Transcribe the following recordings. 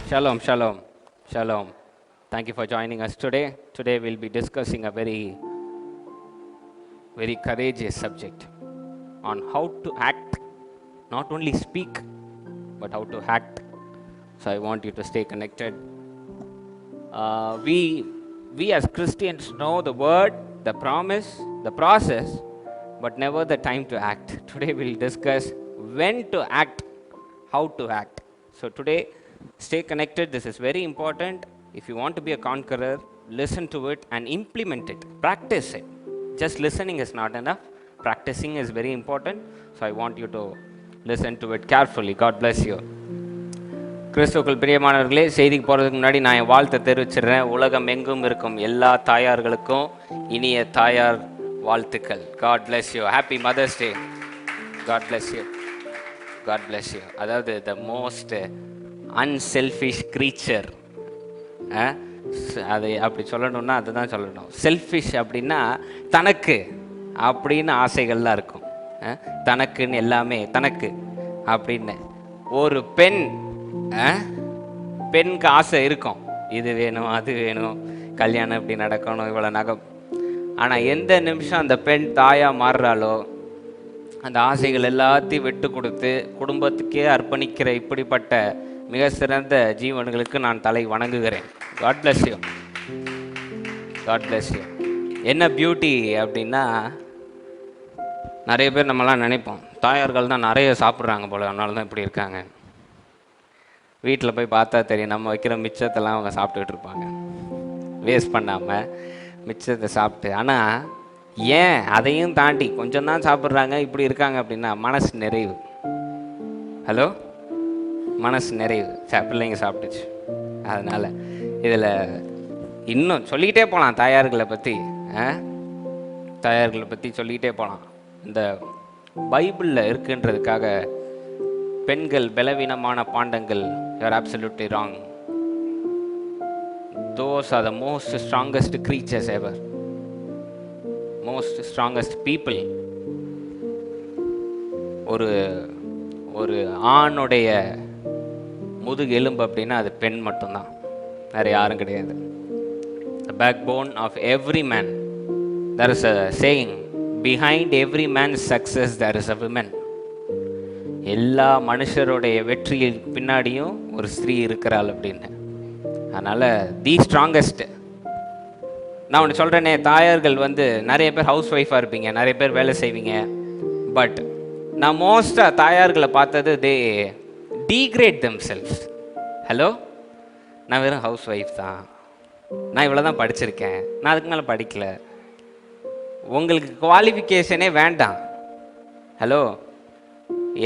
Shalom, shalom, shalom. Thank you for joining us today. Today we'll be discussing a very courageous subject on how to act, not only speak, but how to act. So I want you to stay connected. We as Christians know the word, the promise, the process, but never the time to act. Today we'll discuss when to act, how to act. So today, stay connected. This is very important. If you want to be a conqueror, listen to it and implement it. Practice it. Just listening is not enough. Practicing is very important. So I want you to listen to it carefully. God bless you. கிறிஸ்துவுக்குள் பிரியமானவர்களே, செய்திக்கு போகிறதுக்கு முன்னாடி நான் என் வாழ்த்தை தெரிவிச்சிடுறேன். உலகம் எங்கும் இருக்கும் எல்லா தாயார்களுக்கும் இனிய தாயார் வாழ்த்துக்கள். God bless you. Happy Mother's Day. God bless you. God bless you. அதாவது the most unselfish creature. அதை அப்படி சொல்லணும்னா அதுதான் சொல்லணும். செல்ஃபிஷ் அப்படின்னா தனக்கு அப்படின்னு ஆசைகள்லாம் இருக்கும். தனக்குன்னு எல்லாமே தனக்கு அப்படின்னு. ஒரு பெண்ணுக்கு ஆசை இருக்கும், இது வேணும் அது வேணும், கல்யாணம் இப்படி நடக்கணும், இவ்வளோ நகம். ஆனால் எந்த நிமிஷம் அந்த பெண் தாயாக மாறுறாளோ அந்த ஆசைகள் எல்லாத்தையும் விட்டு கொடுத்து குடும்பத்துக்கே அர்ப்பணிக்கிற இப்படிப்பட்ட மிக சிறந்த ஜீவன்களுக்கு நான் தலை வணங்குகிறேன். God bless you. God bless you. என்ன பியூட்டி அப்படின்னா, நிறைய பேர் நம்மலாம் நினைப்போம் தாயார்கள் தான் நிறைய சாப்பிட்றாங்க போல, அதனால தான் இப்படி இருக்காங்க. வீட்டில் போய் பார்த்தா தெரியும், நம்ம வைக்கிற மிச்சத்தெல்லாம் அவங்க சாப்பிட்டுக்கிட்டு இருப்பாங்க, வேஸ்ட் பண்ணாமல் மிச்சத்தை சாப்பிட்டு. ஆனால் ஏன் அதையும் தாண்டி கொஞ்சம் தான் சாப்பிட்றாங்க இப்படி இருக்காங்க அப்படின்னா மனசு நிறைவு. ஹலோ, மனசு நிறைவு. பிள்ளைங்க சாப்பிட்டுச்சு. அதனால் இதில் இன்னும் சொல்லிக்கிட்டே போகலாம் தாயார்களை பற்றி. தாயார்களை பற்றி சொல்லிக்கிட்டே போகலாம். இந்த பைபிளில் இருக்குன்றதுக்காக பெண்கள் பலவீனமான பாண்டங்கள், you are absolutely wrong. Those are the most strongest creatures ever. Most strongest people. ஒரு ஆணுடைய முதுகு எலும்பு அப்படின்னா அது பெண் மட்டும்தான், வேறு யாரும் கிடையாது. The backbone of every man. There is a saying, behind every man's success there is a woman. எல்லா மனுஷருடைய வெற்றியில் பின்னாடியும் ஒரு ஸ்திரீ இருக்கிறாள் அப்படின்னு. அதனால் தி ஸ்ட்ராங்கஸ்ட். நான் ஒன்று சொல்கிறேனே, தாயார்கள் நிறைய பேர் ஹவுஸ் ஒய்ஃபாக இருப்பீங்க, நிறைய பேர் வேலை செய்வீங்க. பட் நான் மோஸ்ட்டாக தாயார்களை பார்த்தது தே டீக்ரேட் தெம் செல்ஃப்ஸ். ஹலோ, நான் வெறும் ஹவுஸ் ஒய்ஃப் தான், நான் இவ்வளோ தான் படிச்சிருக்கேன், நான் அதுக்கு மேலே படிக்கலை, உங்களுக்கு குவாலிஃபிகேஷனே வேண்டாம். ஹலோ,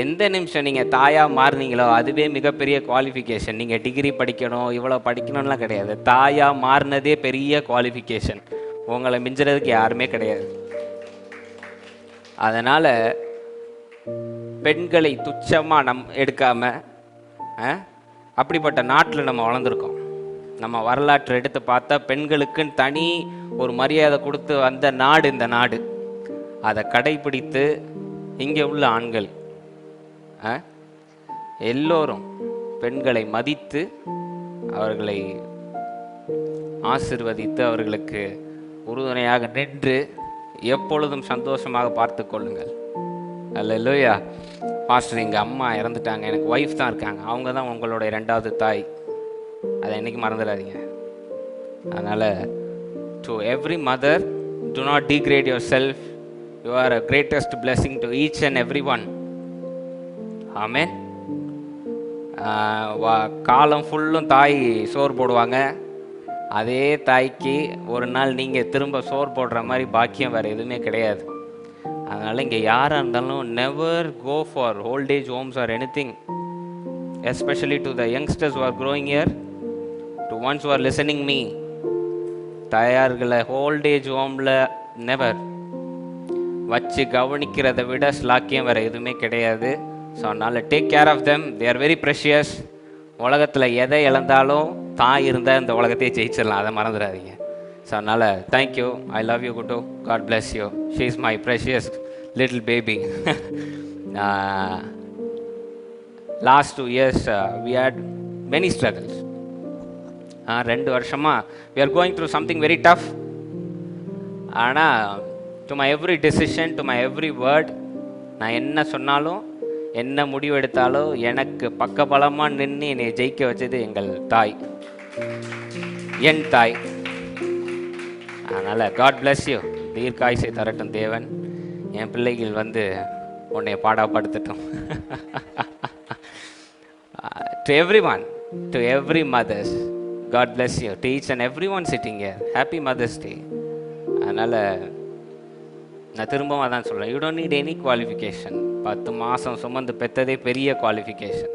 எந்த நிமிஷம் நீங்கள் தாயாக மாறினீங்களோ அதுவே மிகப்பெரிய குவாலிஃபிகேஷன். நீங்கள் டிகிரி படிக்கணும், இவ்வளோ படிக்கணும்லாம் கிடையாது. தாயாக மாறினதே பெரிய குவாலிஃபிகேஷன். உங்களை மிஞ்சுறதுக்கு யாருமே கிடையாது. அதனால் பெண்களை துச்சமாக எடுக்காமல், அப்படிப்பட்ட நாட்டில் நம்ம வளர்ந்துருக்கோம். நம்ம வரலாற்றை எடுத்து பார்த்தா பெண்களுக்குன்னு தனி ஒரு மரியாதை கொடுத்து வந்த நாடு இந்த நாடு. அதை கடைபிடித்து இங்கே உள்ள ஆண்கள் எல்லோரும் பெண்களை மதித்து அவர்களை ஆசிர்வதித்து அவர்களுக்கு உறுதுணையாக நின்று எப்பொழுதும் சந்தோஷமாக பார்த்து கொள்ளுங்கள். அல்லேலூயா. பாஸ்டர், எங்கள் அம்மா இறந்துட்டாங்க, எனக்கு ஒய்ஃப் தான் இருக்காங்க, அவங்க தான் உங்களுடைய 2வது தாய். அதை என்றைக்கு மறந்துடாதீங்க. அதனால் to every mother, do not degrade yourself. You are a greatest blessing to each and everyone. ஆமென். காலம் ஃபுல்லும் தாய் சோறு போடுவாங்க. அதே தாய்க்கு ஒரு நாள் நீங்கள் திரும்ப சோறு போடுற மாதிரி பாக்கியம் வேறு எதுவுமே கிடையாது. அதனால் இங்கே யாராக இருந்தாலும் never go for old age homes or anything. Especially to the youngsters who are growing here, to ones who are listening me. தாயார்களை ஓல்ட் ஏஜ் ஹோமில் நெவர் வச்சு கவனிக்கிறத விட ஸ்லாக்கியம் வேறு எதுவுமே கிடையாது. ஸோ அதனால் take care of them. They are very precious. உலகத்தில் எதை இழந்தாலும் தாய் இருந்தால் இந்த உலகத்தையே ஜெயிச்சிடலாம், அதை மறந்துடாதீங்க. ஸோ அதனால் தேங்க்யூ. ஐ லவ் யூ குட்டு. God bless you. She is my precious little baby. last 2 years we had many struggles. 2 வருஷமாக we are going through something very tough. ஆனால் to my every decision, to my every word, நான் என்ன சொன்னாலும் என்ன முடிவு எடுத்தாலும் எனக்கு பக்கபலமாக நின்று என்னை ஜெயிக்க வச்சது எங்கள் தாய், என் தாய். அதனால் God bless you. தீர்க்காயுசை தரட்டும் தேவன். என் பிள்ளைகள் உன்னை பாடாப்படுத்தட்டும். To everyone, to every mothers, God bless you. To each and everyone sitting here, happy Mother's Day. அதனால் நான் திரும்பவும் அதான் சொல்கிறேன், you don't need any qualification. 10 மாதம் சுமந்து பெற்றதே பெரிய குவாலிஃபிகேஷன்.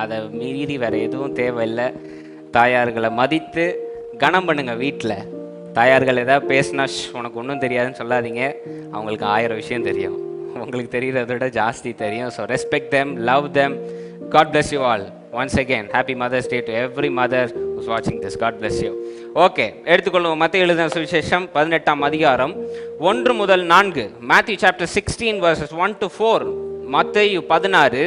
அதை மீறி வேறு எதுவும் தேவையில்லை. தாயார்களை மதித்து கனம் பண்ணுங்கள். வீட்டில் தாயார்கள் ஏதாவது பேசினா உனக்கு ஒன்றும் தெரியாதுன்னு சொல்லாதீங்க. அவங்களுக்கு 1000 விஷயம் தெரியும், உங்களுக்கு தெரிகிறத விட ஜாஸ்தி தெரியும். So respect them, love them. God bless you all. Once again, happy Mother's Day to every mother who's watching this. God bless you. Okay, எடுத்துக்கொள்வோம். மத்தேயு எழுதின சுவிசேஷம் 18ஆம் அதிகாரம் 1 முதல் 4. Matthew chapter 16 verses 1 to 4. மத்தேயு 16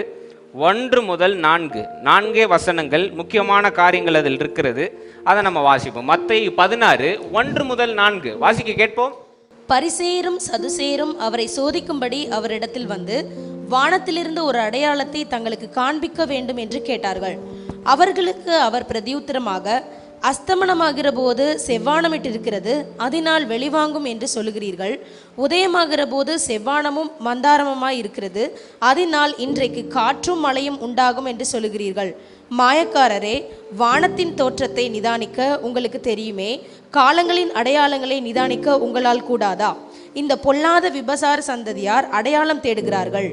1 முதல் 4. 4 வசனங்கள், முக்கியமான காரியங்கள் அதில் இருக்கிறது. அதை நம்ம வாசிப்போம். மத்தேயு 16 1 முதல் 4 வாசிக்க கேட்போம். பரிசேயரும் சதுசேயரும் அவரை சோதிக்கும்படி அவரிடத்தில் வந்து வானத்திலிருந்து ஒரு அடையாளத்தை தங்களுக்கு காண்பிக்க வேண்டும் என்று கேட்டார்கள். அவர்களுக்கு அவர் பிரதியுத்தரமாக, அஸ்தமனமாகிற போது செவ்வானமிட்டிருக்கிறது, அதனால் வெளிவாங்கும் என்று சொல்லுகிறீர்கள். உதயமாகிற போது செவ்வானமும் மந்தாரமுமாய் இருக்கிறது, அதனால் இன்றைக்கு காற்றும் மழையும் உண்டாகும் என்று சொல்லுகிறீர்கள். மாயக்காரரே, வானத்தின் தோற்றத்தை நிதானிக்க உங்களுக்கு தெரியுமே, காலங்களின் அடையாளங்களை நிதானிக்க உங்களால் கூடாதா? இந்த பொல்லாத விபசார சந்ததியார் அடையாளம் தேடுகிறார்கள்.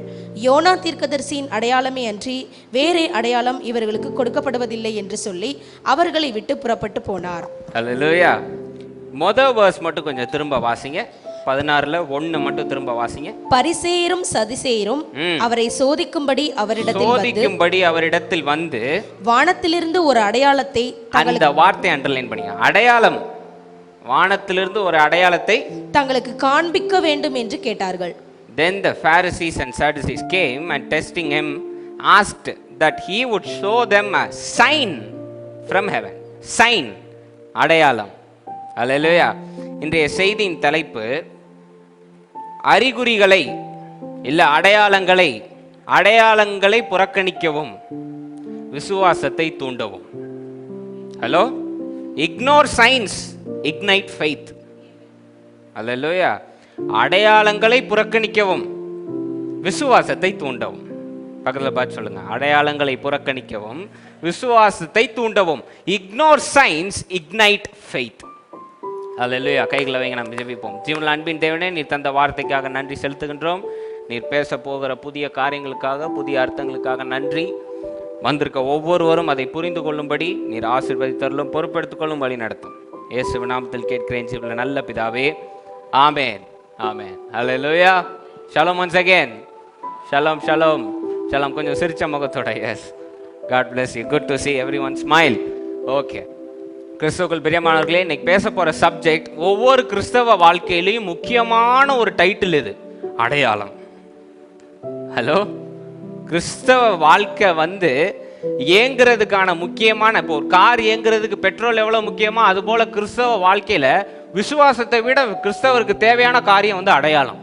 யோனா தீர்க்கதரிசியின் அடையாளமே அன்றி வேறே அடையாளம் இவர்களுக்கு கொடுக்கப்படுவதில்லை என்று சொல்லி அவர்களை விட்டு புறப்பட்டு போனார். ஹல்லேலூயா. முதல் வேர்ஸ் மட்டும் கொஞ்சம் திரும்ப வாசிங்க. 16ல 1 மட்டும் திரும்ப வாசிங்க. பரிசேயரும் சதுசேயரும் அவரை சோதிக்கும்படி அவரிடத்தில் வந்து வானத்திலிருந்து ஒரு அடையாளத்தை, அந்த வார்த்தை அண்டர்லைன் பண்ணுங்க, அடையாளம், வானத்திலிருந்து ஒரு அடையாளத்தை தங்களுக்கு காண்பிக்க வேண்டும் என்று கேட்டார்கள். Then the Pharisees and Sadducees came and testing him asked that he would show them a sign from heaven. Sign, அடையாளம். அல்லேலூயா. இன்றைய செய்தியின் தலைப்பு அறிகுறிகளை இல்ல அடையாளங்களை புறக்கணிக்கவும் விசுவாசத்தை தூண்டவும். Hello, ignore signs, ignite faith. அல்லேலூயா. அடையாளங்களை புறக்கணிக்கவும் விசுவாசத்தை தூண்டவும். பக்கத்தில் பார்த்து சொல்லுங்க, அடையாளங்களை புறக்கணிக்கவும் விசுவாசத்தை தூண்டவும். Ignore signs, ignite faith. அல்லேலூயா. கைகளை வைங்க, நம்ம ஜெபிப்போம். ஜீவனுள்ள அன்பின் தேவனே, நீர் தந்த வார்த்தைக்காக நன்றி செலுத்துகின்றோம். நீர் பேச போகிற புதிய காரியங்களுக்காக, புதிய அர்த்தங்களுக்காக நன்றி. வந்திருக்க ஒவ்வொருவரும் அதை புரிந்து கொள்ளும்படி நீர் ஆசீர்வதித்தருளும், பொறுப்பெடுத்துக் கொள்ளும், வழி நடத்தும். இயேசுவின் நாமத்தில் கேட்கிறேன் ஜீவனுள்ள நல்ல பிதாவே, ஆமென், ஆமென். ஹல்லேலூயா. ஷலோம் once again. ஷலோம், ஷலோம், ஷலோம். கொஞ்சம் சிரிச்ச முகத்தோட. Yes, God bless you. Good to see everyone smile. Okay, கிறிஸ்துவுக்குள் பிரியமானவர்களே, இன்னைக்கு பேச போகிற சப்ஜெக்ட் ஒவ்வொரு கிறிஸ்தவ வாழ்க்கையிலையும் முக்கியமான ஒரு டைட்டில். இது அடையாளம். ஹலோ, கிறிஸ்தவ வாழ்க்கை ஏங்குறதுக்கான முக்கியமான, இப்போ ஒரு கார் ஏங்குறதுக்கு பெட்ரோல் எவ்வளோ முக்கியமோ அதுபோல் கிறிஸ்தவ வாழ்க்கையில் விசுவாசத்தை விட கிறிஸ்தவருக்கு தேவையான காரியம் அடையாளம்.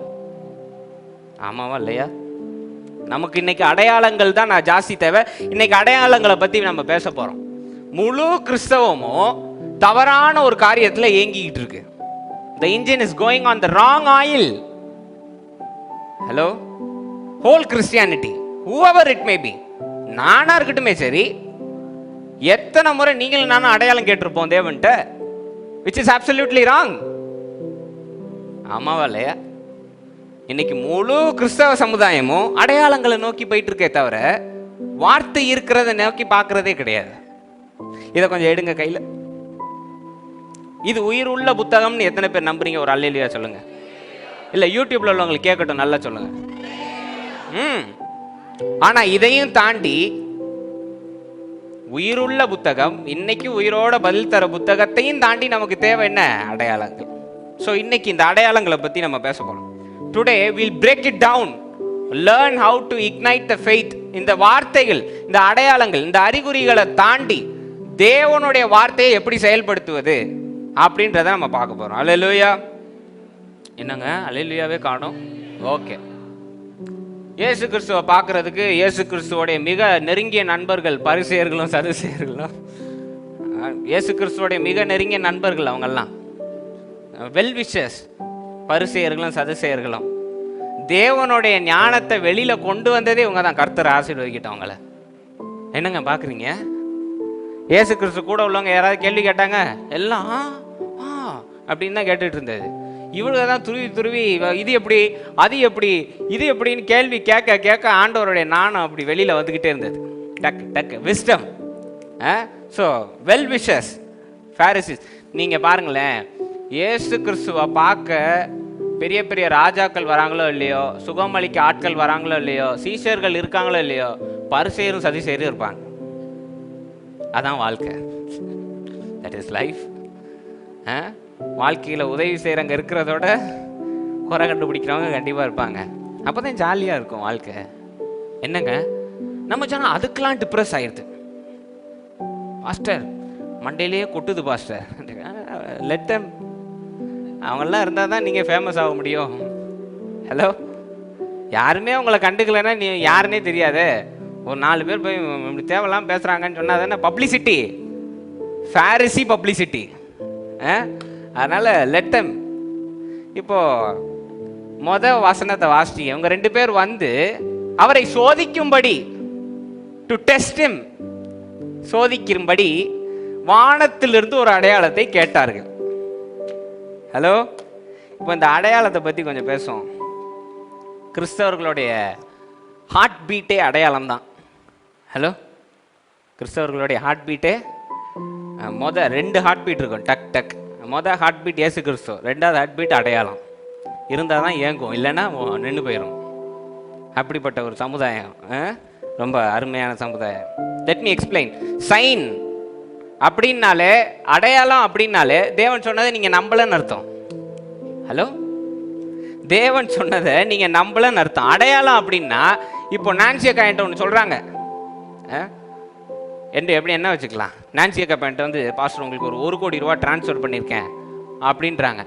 ஆமாவா இல்லையா? நமக்கு இன்னைக்கு அடையாளங்கள் தான் நான் ஜாஸ்தி தேவை. இன்னைக்கு அடையாளங்களை பற்றி நம்ம பேச போகிறோம். முழு கிறிஸ்தவமும் தவறான ஒரு காரியத்தில் ஏங்கிக்கிட்டு இருக்கு. The engine is going on the wrong oil. Hello, whole Christianity, whoever it may be, நானா இருக்கட்டுமே சரி, எத்தனை முறை நீங்களும் நானும் அடையாளம் கேட்டிருப்போம் தேவன்ட்ட, which is absolutely wrong. ஆமாவா இல்லையா? இன்னைக்கு முழு கிறிஸ்தவ சமுதாயமும் அடையாளங்களை நோக்கி போயிட்டு இருக்கே தவிர வார்த்தை இருக்கிறத நோக்கி பார்க்கறதே கிடையாது. இதை கொஞ்சம் எடுங்க கையில். இது உயிர் உள்ள புத்தகம்னு எத்தனை பேர் நம்புறீங்க? ஒரு அல்லேலூயா சொல்லுங்க. இல்லை, யூடியூப்ல உள்ளவங்களுக்கு கேட்கட்டும், நல்லா சொல்லுங்க. ஆனா இதையும் தாண்டி உயிருள்ள புத்தகம், இன்னைக்கு உயிரோட பதில் தர புத்தகத்தையும் தாண்டி நமக்கு தேவை என்ன? அடையாளங்கள். ஸோ இன்னைக்கு இந்த அடையாளங்களை பத்தி நம்ம பேச போறோம். Today will break it down, learn how to ignite the faith. இந்த வார்த்தைகள், இந்த அடையாளங்கள், இந்த அறிகுறிகளை தாண்டி தேவனுடைய வார்த்தையை எப்படி செயல்படுத்துவது அப்படின்றத நம்ம பார்க்க போறோம். அல்லேலூயா. என்னங்க அல்லேலூயாவே காணோம்? ஓகே. இயேசு கிறிஸ்துவை பார்க்கறதுக்கு இயேசு கிறிஸ்துவோடைய மிக நெருங்கிய நண்பர்கள் பரிசேயர்களும் சதுசேயர்களும். இயேசு கிறிஸ்துவோடைய மிக நெருங்கிய நண்பர்கள் அவங்கெல்லாம், வெல் விஷஸ். பரிசேயர்களும் சதுசேயர்களும் தேவனுடைய ஞானத்தை வெளியில கொண்டு வந்ததே இவங்க தான். கர்த்தர் ஆசீர்வதிக்கட்டும் அவங்கள. என்னங்க பார்க்குறீங்க? இயேசு கிறிஸ்து கூட உள்ளவங்க யாராவது கேள்வி கேட்டாங்க, எல்லாம் அப்படின்னு தான் கேட்டுட்டு இருந்தது. இவங்க தான் துருவி துருவி இது எப்படி அது எப்படி இது எப்படின்னு கேள்வி கேட்க கேட்க ஆண்டவருடைய நாணம் அப்படி வெளியில் வந்துக்கிட்டே இருந்தது. டக்கு டக்கு wisdom. So well wishes Pharisees. நீங்கள் பாருங்களேன், இயேசு கிறிஸ்துவை பார்க்க பெரிய பெரிய ராஜாக்கள் வராங்களோ இல்லையோ, சுகமளிக்க ஆட்கள் வராங்களோ இல்லையோ, சீஷர்கள் இருக்காங்களோ இல்லையோ, பரிசேயரும் சதுசேயரும் இருப்பாங்க. அதான் வாழ்க்கை. That is life. வாழ்க்கையில் உதவி செய்கிறவங்க இருக்கிறதோட குறை கண்டுபிடிக்கிறவங்க கண்டிப்பாக இருப்பாங்க. அப்போ தான் ஜாலியாக இருக்கும் வாழ்க்கை. என்னங்க நம்ம சொன்னால் அதுக்கெல்லாம் டிப்ரெஸ் ஆயிடுது. பாஸ்டர் மண்டையிலேயே கொட்டுது பாஸ்டர். Let them. அவங்கெல்லாம் இருந்தால் தான் நீங்கள் ஃபேமஸ் ஆக முடியும். ஹலோ, யாருமே உங்களை கண்டுக்கலைன்னா நீ யாருன்னே தெரியாது. ஒரு 4 பேர் போய் இப்படி தேவையில்லாம் பேசுகிறாங்கன்னு சொன்னால் தானே பப்ளிசிட்டி. ஃபேரிசி பப்ளிசிட்டி. அதனால் லெட்டம். இப்போது வசனத்தை வாசிச்சிங்க. இவங்க 2 பேர் வந்து அவரை சோதிக்கும்படி, டு டெஸ்ட் ஹிம், சோதிக்கும்படி வானத்திலிருந்து ஒரு அடையாளத்தை கேட்டார்கள். ஹலோ, இப்போ இந்த அடையாளத்தை பற்றி கொஞ்சம் பேசுவோம். கிறிஸ்தவர்களுடைய ஹார்ட் பீட்டே அடையாளம் தான். ஹலோ, கிறிஸ்தவர்களுடைய ஹார்ட் பீட்டே 2 ஹார்ட் பீட் இருக்கும். டக் டக். ஹார்ட் பீட் இயேசு கிறிஸ்து, 2வது ஹார்ட் பீட் அடையாளம். இருந்தால் தான் ஏங்கும், இல்லைன்னா நின்று போயிடும். அப்படிப்பட்ட ஒரு சமுதாயம், ரொம்ப அருமையான சமுதாயம். Let me explain. சைன் அப்படின்னாலே, அடையாளம் அப்படின்னாலே தேவன் சொன்னதை நீங்கள் நம்பலன்னு அர்த்தம். ஹலோ, தேவன் சொன்னதை நீங்கள் நம்பலன்னு அர்த்தம். அடையாளம் அப்படின்னா, இப்போ நான்சி அக்கா என்கிட்ட ஒன்று சொல்கிறாங்க. எப்படி என்ன வச்சுக்கலாம், நான்சி அக்கா என்கிட்ட வந்து பாஸ்டர் உங்களுக்கு ஒரு 1 கோடி ரூபா ட்ரான்ஸ்ஃபர் பண்ணியிருக்கேன் அப்படின்றாங்க.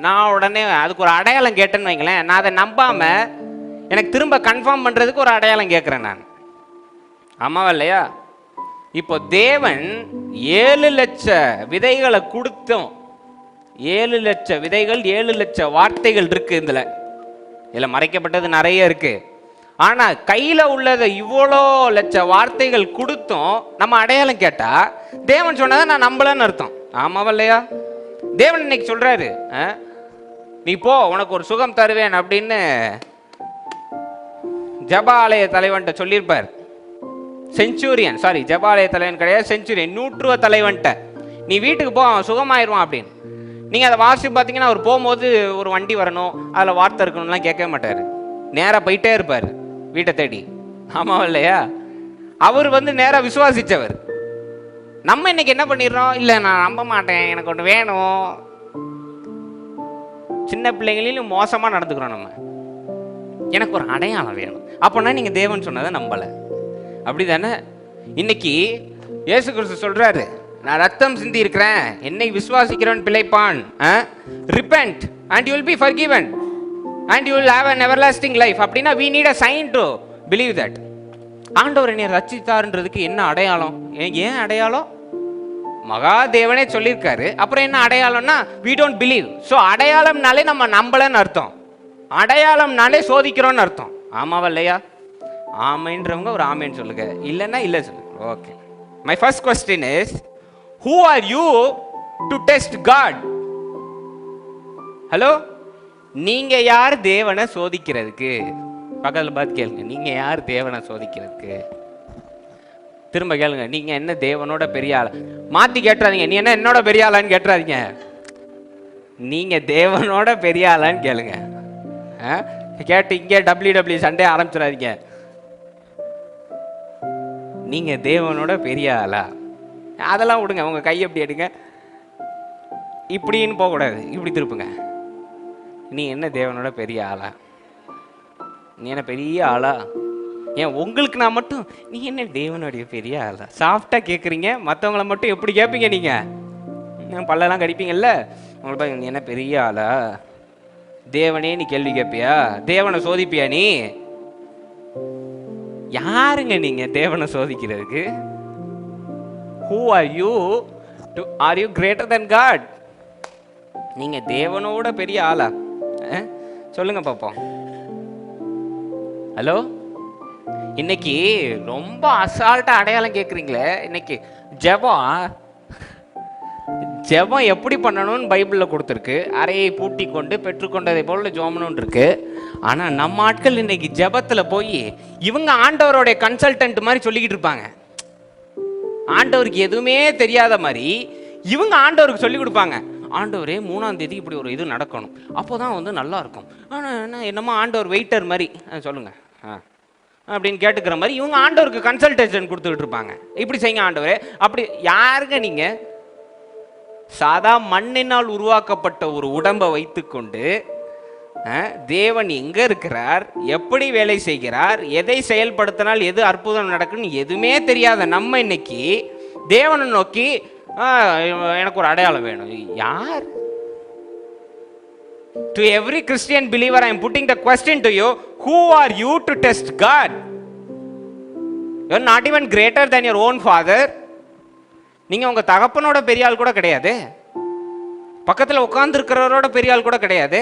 நான் உடனே அதுக்கு ஒரு அடையாளம் கேட்டேன்னு வைங்களேன். நான் அதை நம்பாமல் எனக்கு திரும்ப கன்ஃபார்ம் பண்ணுறதுக்கு ஒரு அடையாளம் கேட்குறேன் நான். ஆமாவா இல்லையா? இப்போ தேவன் 7 லட்சம் விதைகளை கொடுத்தோம். 7 லட்சம் விதைகள், 7 லட்சம் வார்த்தைகள் இருக்கு. இதில் மறைக்கப்பட்டது நிறைய இருக்கு. ஆனால் கையில் உள்ளதை இவ்வளோ லட்சம் வார்த்தைகள் கொடுத்தும் நம்ம அடையாளம் கேட்டால் தேவன் சொன்னதை நான் நம்பலன்னு அர்த்தம். ஆமாவா இல்லையா? தேவன் இன்னைக்கு சொல்றாரு, நீ போ உனக்கு ஒரு சுகம் தருவேன் அப்படின்னு ஜபாலய தலைவன்ட்ட சொல்லியிருப்பார். செஞ்சுரியன், சாரி ஜபாலய தலைவன் கிடையாது, செஞ்சுரியன், 100 தலைவன்ட்ட நீ வீட்டுக்கு போ அவன் சுகமாயிருவான் அப்படின்னு. நீங்கள் அதை வாசித்து பார்த்தீங்கன்னா அவர் போகும்போது ஒரு வண்டி வரணும், அதில் வார்த்தை இருக்கணும்லாம் கேட்கவே மாட்டார். நேராக போயிட்டே இருப்பார் வீட்டை தேடி. ஆமாவா இல்லையா? அவர் வந்து நேராக விசுவாசித்தவர். நம்ம இன்னைக்கு என்ன பண்ணிடுறோம், இல்லை நான் நம்ப மாட்டேன், எனக்கு ஒன்று வேணும். சின்ன பிள்ளைங்களிலும் மோசமாக நடந்துக்கிறோம் நம்ம. எனக்கு ஒரு அடையாளம் வேணும். அப்போனா நீங்கள் தேவன் சொன்னதை நம்பலை, அப்படி தானே? இன்னைக்கு இயேசு கிறிஸ்து சொல்கிறாரு, நான் ரத்தம் சிந்தி இருக்கிறேன், என்னை விசுவாசிக்கிறவன் பிழைப்பான். Repent and you will be forgiven and you will have an everlasting life. அப்படின்னா we need a sign to believe that. ஆண்டவர் என்னை ரட்சித்தார்ன்றதுக்கு என்ன அடையாளம்? ஏன் அடையாளம்? மகாதேவனே சொல்லியிருக்காரு. அப்புறம் என்ன அடையாளம்னா we don't believe. ஸோ அடையாளம்னாலே நம்ம நம்பலன்னு அர்த்தம். அடையாளம்னாலே சோதிக்கிறோன்னு அர்த்தம். ஆமாவா இல்லையா? ஆமைன்றவங்க ஒரு ஆமைன்னு சொல்லுங்க, இல்லைன்னா இல்லை சொல்லுங்க. Okay, my first question is, who are you to test God? Hello, நீங்க யார் தேவனை சோதிக்கிறதுக்கு? பக்கத்தில் பார்த்து கேளுங்க, நீங்க யார் தேவனை சோதிக்கிறதுக்கு? திரும்ப கேளுங்க, நீங்க என்ன தேவனோட பெரிய ஆளா? மாத்தி கேட்டுறாதீங்க, நீ என்ன என்னோட பெரிய ஆளான்னு கேட்டுறாதீங்க. நீங்க தேவனோட பெரிய ஆளான்னு கேளுங்க. கேட்டு இங்கே WW சண்டே ஆரம்பிச்சிடாதீங்க. நீங்க தேவனோட பெரிய ஆளா? அதெல்லாம் விடுங்க, உங்க கையை எப்படி எடுங்க, இப்படின்னு போகக்கூடாது, இப்படி திருப்புங்க. நீ என்ன தேவனோட பெரிய ஆளா? நீ என்ன பெரிய ஆளா? ஏன் உங்களுக்கு நான் மட்டும் நீ என்ன தேவனுடைய பெரிய ஆளா சாஃப்டாக கேட்குறீங்க, மற்றவங்கள மட்டும் எப்படி கேட்பீங்க? நீங்கள் பல்லெல்லாம் கடிப்பீங்கல்ல, உங்களை போய் நீ என்ன பெரிய ஆளா, தேவனே நீ கேள்வி கேட்பியா, தேவனை சோதிப்பியா நீ? யாருங்க நீங்க தேவனை சோதிக்கிறதுக்கு? Who are you? Are you greater than God? நீங்க தேவனோட பெரிய ஆளா? சொல்லுங்க பாப்போம். ஹலோ, இன்னைக்கு ரொம்ப அசால்ட்டா அடையாளம் கேட்குறீங்களே. இன்னைக்கு ஜெபம் எப்படி பண்ணணும்னு பைபிளில் கொடுத்துருக்கு. அறையை பூட்டி கொண்டு பெற்றுக்கொண்டதை போல ஜோமனுன்னு இருக்கு. ஆனால் நம்ம ஆட்கள் இன்னைக்கு ஜெபத்தில் போய் இவங்க ஆண்டவருடைய கன்சல்டன்ட் மாதிரி சொல்லிக்கிட்டு இருப்பாங்க. ஆண்டவருக்கு எதுவுமே தெரியாத மாதிரி இவங்க ஆண்டவருக்கு சொல்லி கொடுப்பாங்க. ஆண்டவரே 3ஆம் தேதி இப்படி ஒரு இது நடக்கணும், அப்போதான் வந்து நல்லா இருக்கும். ஆனால் என்னமோ ஆண்டவர் வெயிட்டர் மாதிரி சொல்லுங்க அப்படின்னு கேட்டுக்கிற மாதிரி இவங்க ஆண்டவருக்கு கன்சல்டேஷன் கொடுத்துக்கிட்டு இருப்பாங்க. இப்படி செய்யுங்க ஆண்டவரே அப்படி. யாருங்க நீங்க? சாதா மண்ணினால் உருவாக்கப்பட்ட ஒரு உடம்பை வைத்துக்கொண்டு தேவன் எங்க இருக்கிறார், எப்படி வேலை செய்கிறார், எதை செயல்படுத்தினால் எது அற்புதம் நடக்குன்னு எதுவுமே தெரியாத நம்ம இன்னைக்கு தேவனை நோக்கி எனக்கு ஒரு அடையாளம் வேணும். யார்? To every Christian believer I am putting the question to you, who are you to test God? You are not even greater than your own father. நீங்க உங்க தகப்பனோட பெரிய ஆள் கூட கிடையாது, பக்கத்தில் உட்கார்ந்து இருக்கிறவரோட பெரிய ஆள் கூட கிடையாது.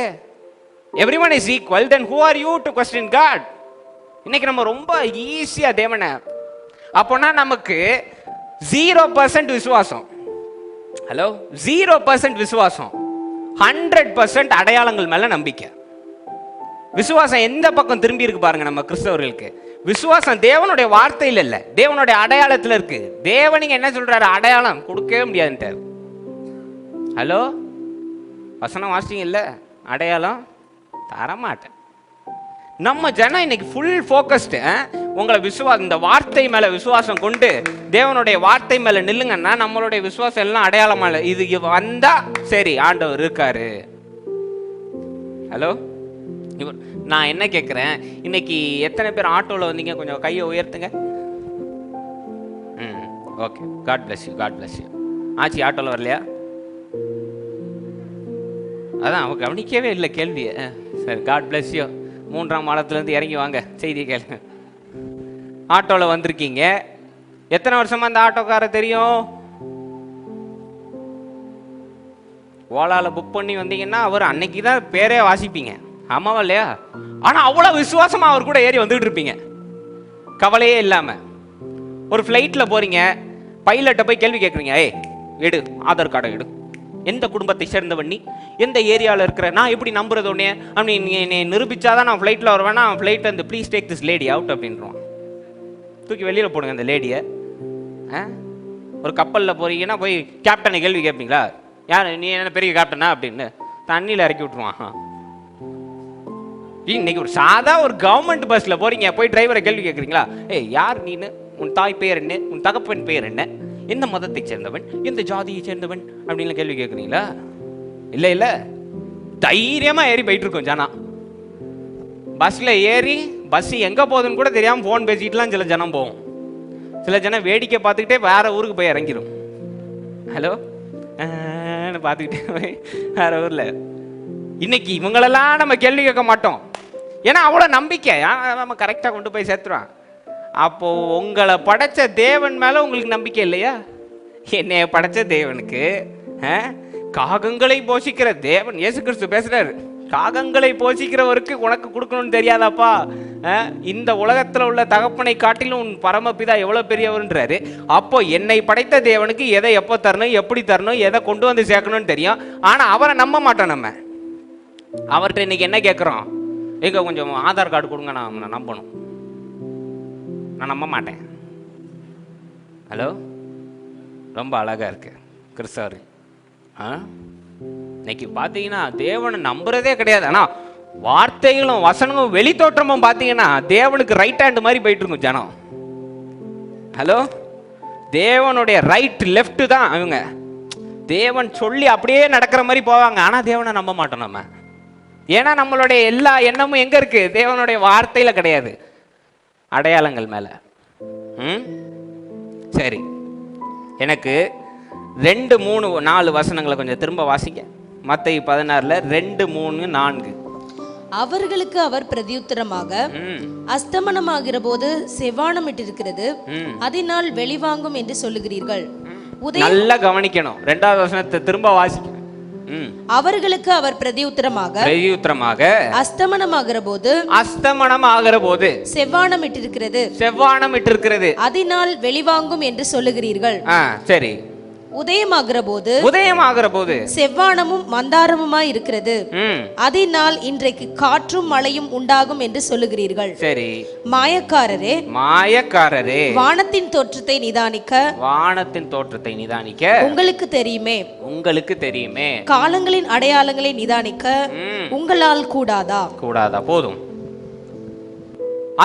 Everyone is equal. Then who are you to question God? இன்னைக்கு நம்ம ரொம்ப ஈஸியா தேவனை, அப்போனா நமக்கு 0% விசுவாசம். ஹலோ, 0% விசுவாசம், 100% அடையாளங்கள் மேல நம்பிக்கை. விசுவாசம் எந்த பக்கம் திரும்பி இருக்கு பாருங்க நம்ம கிறிஸ்தவர்களுக்கு. விசுவாசம் தேவனுடைய வார்த்தையில் இல்ல, தேவனுடைய அடையாளத்தில் இருக்கு. தேவனிங்க என்ன சொல்றாரு? அடையாளம் கொடுக்கவே முடியாதுன்ட்டார். ஹலோ, வசனம் வாசிங்க இல்ல, அடையாளம் தரமாட்டேன். நம்ம ஜனம் இன்னைக்கு ஃபுல் ஃபோக்கஸ்டு. உங்களை விசுவாசம், இந்த வார்த்தை மேல விசுவாசம் கொண்டு தேவனுடைய வார்த்தை மேல நில்லுங்கன்னா நம்மளுடைய விசுவாசம் எல்லாம் அடையாளமா இல்லை. இது வந்தா சரி ஆண்டவர் இருக்காரு. ஹலோ, நான் என்ன கேட்குறேன், இன்னைக்கு எத்தனை பேர் ஆட்டோவில் வந்தீங்க? கொஞ்சம் கையை உயர்த்துங்க. Okay, God bless you, God bless you. ஆச்சி ஆட்டோவில் வரலையா? அதான் அவங்க கவனிக்கவே இல்லை கேள்வியை. சரி, காட் பிளஸ் யூ. 3ஆம் மாடத்துலேருந்து இறங்கி வாங்க, செய்தி கேளுங்க. ஆட்டோவில் வந்திருக்கீங்க, எத்தனை வருஷமா அந்த ஆட்டோக்கார தெரியும்? ஓலாவில் புக் பண்ணி வந்தீங்கன்னா அவர் அன்னைக்கு தான் பேரே வாசிப்பீங்க, ஆமாவா இல்லையா? ஆனால் அவ்வளோ விசுவாசமாக அவர் கூட ஏறி வந்துட்டு இருப்பீங்க கவலையே இல்லாமல். ஒரு ஃப்ளைட்டில் போகிறீங்க, பைலட்டை போய் கேள்வி கேட்குறீங்க, எடு ஆதார் கார்டை எடு, எந்த குடும்பத்தை சேர்ந்தவன் நீ, எந்த ஏரியாவில் இருக்கிற, நான் எப்படி நம்புறது உடனே அப்படி நீ நிரூபிச்சாதான் நான் ஃப்ளைட்டில் வருவேன்னா ஃப்ளைட் அந்த please take this lady out அப்படின்றான். தூக்கி வெளியில் போடுங்க அந்த லேடியை. ஒரு கப்பலில் போறீங்கன்னா போய் கேப்டனை கேள்வி கேட்பீங்களா? யார் நீ, என்ன பெரிய கேப்டனா அப்படின்னு தண்ணியில் இறக்கி விட்டுருவான். இன்னைக்கு ஒரு சாதா ஒரு கவர்மெண்ட் பஸ்ஸில் போறீங்க, போய் டிரைவரை கேள்வி கேட்குறீங்களா? யார் நீனு, உன் தாய் பெயர் என்ன, உன் தகப்பன் பெயர் என்ன, எந்த மதத்தை சேர்ந்தவன், எந்த ஜாதியை சேர்ந்தவன் அப்படின்னு கேள்வி கேட்குறீங்களா? இல்லை இல்லை, தைரியமாக ஏறி போயிட்டு இருக்கோம் ஜனம். பஸ்ஸில் ஏறி பஸ் எங்கே போகுதுன்னு கூட தெரியாமல் ஃபோன் பேசிட்டுலாம் சில ஜனம் போகும். சில ஜனம் வேடிக்கை பார்த்துக்கிட்டே வேற ஊருக்கு போய் இறங்கிடும். ஹலோ பார்த்துக்கிட்டே போய் வேற ஊரில். இன்னைக்கு இவங்களெல்லாம் நம்ம கேள்வி கேட்க மாட்டோம், ஏன்னா அவ்வளோ நம்பிக்கை நம்ம கரெக்டாக கொண்டு போய் சேர்த்துருவான். அப்போ உங்களை படைச்ச தேவன் மேல உங்களுக்கு நம்பிக்கை இல்லையா? என்னைய படைச்ச தேவனுக்கு காகங்களை போஷிக்கிற தேவன் இயேசு கிறிஸ்து பேசுறாரு, காகங்களை போஷிக்கிறவருக்கு உனக்கு கொடுக்கணும்னு தெரியாதாப்பா? இந்த உலகத்துல உள்ள தகப்பனை காட்டிலும் உன் பரமபிதா எவ்வளவு பெரியவர்ன்றாரு. அப்போ என்னை படைத்த தேவனுக்கு எதை எப்போ தரணும், எப்படி தரணும், எதை கொண்டு வந்து சேர்க்கணும்னு தெரியும். ஆனா அவரை நம்ப மாட்டோம். நம்ம அவர்கிட்ட இன்னைக்கு என்ன கேட்குறோம்? எங்க கொஞ்சம் ஆதார் கார்டு கொடுங்க, நான் நம்பணும். நான் நம்ப மாட்டேன். ஹலோ, ரொம்ப அழகா இருக்கு கிறிஸ்தவர். இன்னைக்கு பார்த்தீங்கன்னா தேவனை நம்புறதே கிடையாது. ஆனால் வார்த்தைகளும் வசனமும் வெளித்தோற்றமும் பார்த்தீங்கன்னா தேவனுக்கு ரைட் ஹேண்ட் மாதிரி போயிட்டு இருக்கும் ஜனம். ஹலோ, தேவனுடைய ரைட் லெஃப்ட் தான் அவங்க. தேவன் சொல்லி அப்படியே நடக்கிற மாதிரி போவாங்க, ஆனால் தேவனை நம்ப மாட்டோம் நம்ம. ஏன்னா நம்மளுடைய எல்லா எண்ணமும் எங்க இருக்கு? தேவனுடைய வார்த்தையில கிடையாது. அடையாளங்கள் மேலே. சரி, எனக்கு 2, 3, 4 வசனங்களை கொஞ்சம் திரும்ப வாசிக்க. மத்தேயு 16 2, 3, 4. அவர்களுக்கு அவர் பிரதியுத்தரமாக, அஸ்தமனமாகிற போது செவ்வானமிட்டிருக்கிறது, அதனால் வெளிவாங்கும் என்று சொல்லுகிறீர்கள். நல்லா கவனிக்கணும். 2வது வசனத்தை திரும்ப வாசிக்க. அவர்களுக்கு அவர் பிரதியுத்தரமாக, அஸ்தமனமாகிற போது செவ்வானமிட்டிருக்கிறது, அதனால் வெளிவாங்கும் என்று சொல்லுகிறீர்கள். சரி, உதயமாகிற போது செவ்வானமும் மந்தாரமுமாய் இருக்கிறது, அதனால் இன்றைக்கு காற்றும் மழையும் உண்டாகும் என்று சொல்லுகிறீர்கள். சரி, மாயக்காரரே வானத்தின் தோற்றத்தை நிதானிக்க உங்களுக்கு தெரியுமே, காலங்களின் அடையாளங்களை நிதானிக்க உங்களால் கூடாதா? போதும்.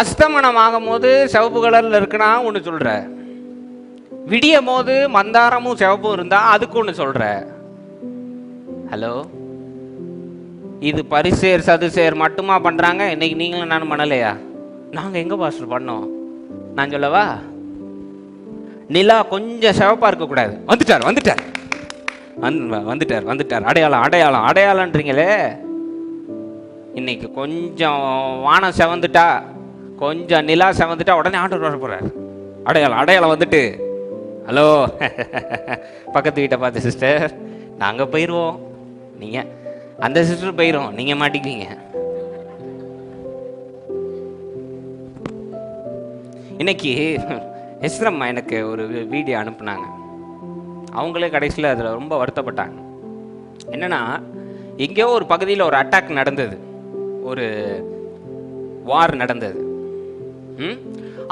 அஸ்தமனம் ஆகும் போது சிவப்பு கலர்ல இருக்குன்னா ஒண்ணு சொல்ற, விடியும் போது மந்தாரமும் சிவப்பும் இருந்தா அதுக்கு ஒன்று சொல்ற. ஹலோ, இது பரிசேர் சதுசேர் மட்டுமா பண்றாங்க? இன்னைக்கு நீங்களும் நானும் பண்ணலையா? நாங்க எங்க பாஸ்டர் பண்ணோம்? நான் சொல்லவா? நிலா கொஞ்சம் சிவப்பா இருக்க கூடாது. வந்துட்டார் அடையாளம்ன்றீங்களே. இன்னைக்கு கொஞ்சம் வானம் செவந்துட்டா, கொஞ்சம் நிலா செவந்துட்டா உடனே ஆண்டவர் வர போறாரு. அடையாளம் வந்துட்டு, ஹலோ பக்கத்து வீட்டை பார்த்து, சிஸ்டர் நாங்கள் போயிடுவோம், நீங்கள் அந்த சிஸ்டர் போயிடும், நீங்கள் மாட்டிக்குவீங்க. இன்னைக்கு எஸ்ரம்மா எனக்கு ஒரு வீடியோ அனுப்புனாங்க. அவங்களே கடைசியில் அதில் ரொம்ப வருத்தப்பட்டாங்க. என்னன்னா, எங்கேயோ ஒரு பகுதியில் ஒரு அட்டாக் நடந்தது, ஒரு வார் நடந்தது.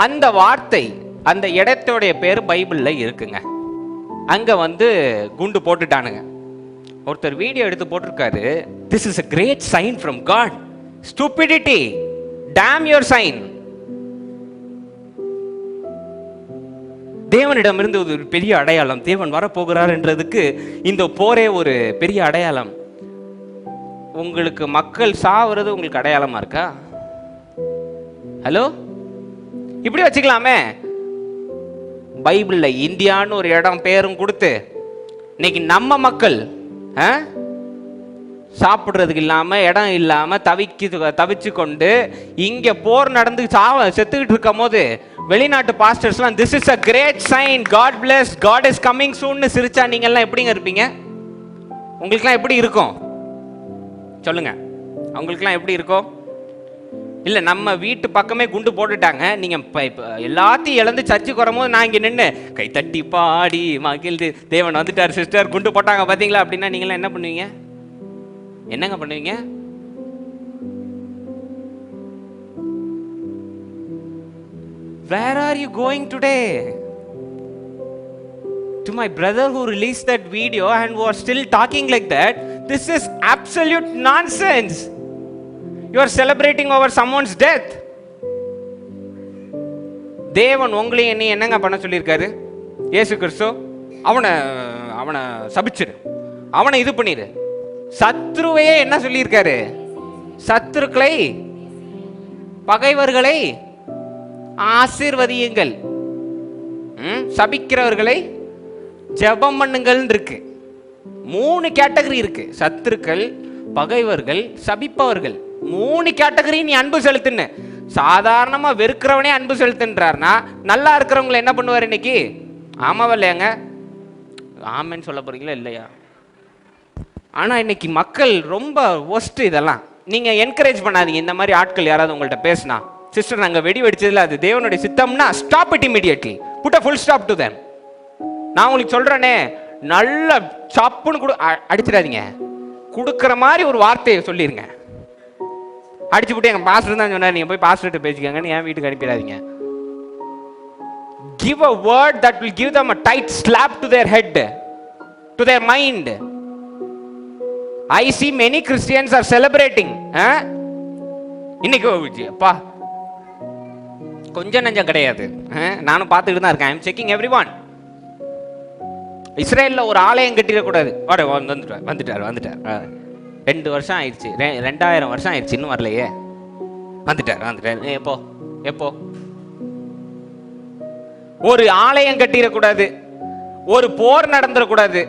அந்த வார்த்தை, அந்த இடத்தோடைய பேர் பைபிளில் இருக்குங்க. அங்கே குண்டு போட்டுட்டானுங்க. ஒருத்தர் வீடியோ எடுத்து போட்டிருக்காரு, this is a great sign from God. Stupidity, damn your sign. தேவனிடமிருந்து ஒரு பெரிய அடையாளம், தேவன் வரப்போகிறார் என்றதுக்கு இந்த போரே ஒரு பெரிய அடையாளம். உங்களுக்கு மக்கள் சாவுறது உங்களுக்கு அடையாளமா இருக்கா? ஹலோ, இப்படி வச்சுக்கலாமே. பைபிளில் இந்தியான்னு ஒரு இடம் பேரும் கொடுத்து, இன்னைக்கு நம்ம மக்கள் சாப்பிட்றதுக்கு இல்லாமல், இடம் இல்லாமல் தவிச்சு கொண்டு இங்கே போர் நடந்து செத்துக்கிட்டு இருக்கும் போது வெளிநாட்டு பாஸ்டர்ஸ்லாம் this is a great sign, God bless, God is coming சூன்னு சிரிச்சா நீங்கள்லாம் எப்படிங்க இருப்பீங்க? உங்களுக்குலாம் எப்படி இருக்கும் சொல்லுங்க? அவங்களுக்குலாம் எப்படி இருக்கும்? இல்லை, நம்ம வீட்டு பக்கமே குண்டு போட்டுட்டாங்க, நீங்கள் இப்போ எல்லாத்தையும் இழந்து சர்ச்சுக்கு வரும்போது நான் இங்கே நின்று கை தட்டி பாடி மகிழ்ந்து தேவன் வந்துட்டார் சிஸ்டர், குண்டு போட்டாங்க பார்த்தீங்களா அப்படின்னா நீங்களாம் என்ன பண்ணுவீங்க? என்னங்க பண்ணுவீங்க? Where are you going today? To my brother who released that video and was still talking like that, this is absolute nonsense. You are celebrating over someone's death. தேவன் உங்களை என்னங்க பண்ண சொல்லியிருக்காரு? இயேசு கிறிஸ்து அவனை சபிச்சிரு, அவனை இது பண்ணிடு. சத்ருவையே என்ன சொல்லியிருக்காரு? சத்துருக்களை, பகைவர்களை ஆசீர்வதியுங்கள், சபிக்கிறவர்களை ஜெபம் பண்ணுங்கள் இருக்கு. 3 கேட்டகரி இருக்கு. சத்துருக்கள், பகைவர்கள், சபிப்பவர்கள். 3 கேட்டகரி நீ அன்பு செலுத்துன்னு. சாதாரணமா வெறுக்கிறவனே அன்பு செலுத்துன்றார்னா, நல்லா இருக்கிறவங்களை என்ன பண்ணுவார் இன்னைக்கு? ஆமாவா இல்லையாங்க? ஆமேன்னு சொல்ல போறீங்களா இல்லையா? ஆனா இன்னைக்கு மக்கள் ரொம்ப ஒஸ்ட். இதெல்லாம் நீங்க என்கரேஜ் பண்ணாதீங்க. இந்த மாதிரி ஆட்கள் யாராவது உங்கள்கிட்ட பேசினா, சிஸ்டர் நாங்க வெடி வெடிச்சதுல அது தேவனுடைய சித்தம்னா, stop it immediately, put a full stop to them. நான் உங்களுக்கு சொல்றேனே, நல்ல சப்புன்னு அடிச்சிடாதீங்க. கொடுக்குற மாதிரி ஒரு வார்த்தையை சொல்லிருங்க. அடிச்சு விட்டு எங்க பாஸ்டர் தான் சொன்னார், நீங்க போய் பாஸ்டர்கிட்ட பேசிக்கங்கன்னு என் வீட்டுக்கு அனுப்பிடாதீங்க. Give a word that will give them a tight slap to their head, to their mind. I see many Christians are celebrating. இன்னைக்கு அப்பா கொஞ்சம் நஞ்சம் கிடையாது. நானும் பார்த்துக்கிட்டு தான் இருக்கேன். I am checking everyone. இஸ்ரேலில் ஒரு ஆலயம் கட்டிடக்கூடாது. வந்துட்டார் 2 வருஷம் ஆயிடுச்சு, 2000 வருஷம் ஆயிடுச்சு, இன்னும் வரலையே. வந்துட்டார். எப்போ ஒரு ஆலயம் கட்டிடக்கூடாது, ஒரு போர் நடந்துடக்கூடாது.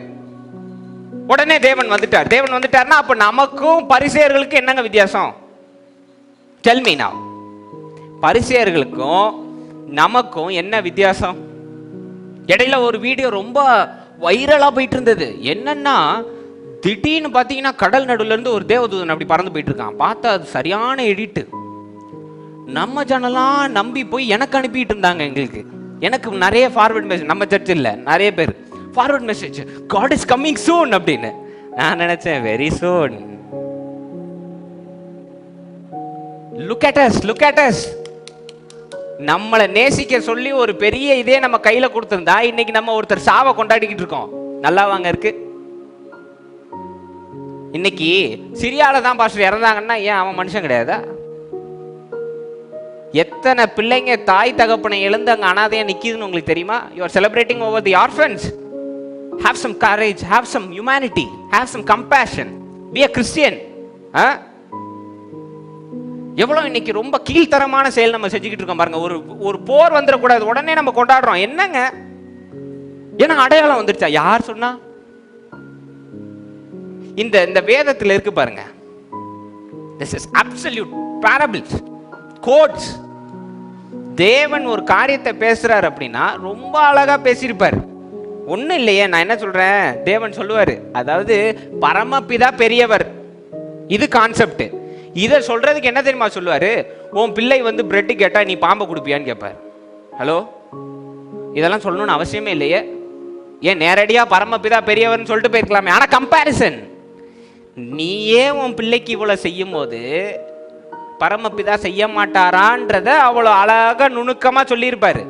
உடனே தேவன் வந்துட்டார். தேவன் வந்துட்டார்னா அப்ப நமக்கும் பரிசேயர்களுக்கும் என்னங்க வித்தியாசம்? Tell me now. பரிசேயர்களுக்கும் நமக்கும் என்ன வித்தியாசம்? இடையில ஒரு வீடியோ ரொம்ப வைரலா போயிட்டு இருந்தது. என்னன்னா, திடீர்னு பாத்தீங்கன்னா கடல் நடுவுல இருந்து ஒரு தேவதூதன் அப்படி பறந்து போயிட்டு இருக்கான். பார்த்தா அது சரியான எடிட்டு. நம்ம ஜனலாம் நம்பி போய் எனக்கு அனுப்பிட்டு இருந்தாங்க. எனக்கு நிறைய ஃபார்வர்ட் மெசேஜ், நம்ம சர்ச் இல்ல, நிறைய பேர் forward message, God is coming soon அப்படின்னு. நான் நினைச்சேன் very soon. Look at us, look at us. நம்மளை நேசிக்க சொல்லி ஒரு பெரிய இதே நம்ம கையில கொடுத்திருந்தா இன்னைக்கு நம்ம ஒருத்தர் சாவை கொண்டாடிக்கிட்டு இருக்கோம். நல்லா வாங்க இருக்கு. இன்னைக்கு சிரியால தான் பாஸ்டர் இறந்தாங்கன்னா ஏன் அவன் மனுஷன் கிடையாதா? எத்தனை பிள்ளைங்க தாய் தகப்பனை எழுந்து அங்க அனாதையா நிக்குதுன்னு உங்களுக்கு தெரியுமா? You are celebrating over the orphans. Have some courage, have some humanity, have some compassion. Be a Christian. எவ்வளவு இன்னைக்கு ரொம்ப கீழ்த்தரமான செயல் நம்ம செஞ்சுக்கிட்டு இருக்கோம் பாருங்க. ஒரு போர் வந்துடக்கூடாது, உடனே நம்ம கொண்டாடுறோம். என்னங்க, ஏன்னா அடையாளம் வந்துருச்சா? யார் சொன்னா? இந்த வேதத்தில் இருக்கு பாருங்க. This is absolute parables, quotes. தேவன் ஒரு காரியத்தை பேசுறாரு அப்படின்னா ரொம்ப அழகா பேசியிருப்பார். ஒன்றும் இல்லையே, நான் என்ன சொல்றேன், தேவன் சொல்லுவாரு, அதாவது பரமபிதா பெரியவர், இது கான்செப்ட். இதை சொல்றதுக்கு என்ன தெரியுமா சொல்லுவாரு? உன் பிள்ளை வந்து பிரெட் கேட்டா நீ பாம்பை கொடுப்பியான்னு கேட்பார். ஹலோ, இதெல்லாம் சொல்லணும்னு அவசியமே இல்லையே. ஏன் நேரடியா பரமபிதா பெரியவர்னு சொல்லிட்டு போயிருக்கலாமே. ஆனா கம்பேரிசன், நீயே உன் பிள்ளைக்கு இவ்வளவு செய்யும் போது பரமபிதா செய்ய மாட்டாரான்றத அவ்வளோ அழகா நுணுக்கமா சொல்லியிருப்பாரு.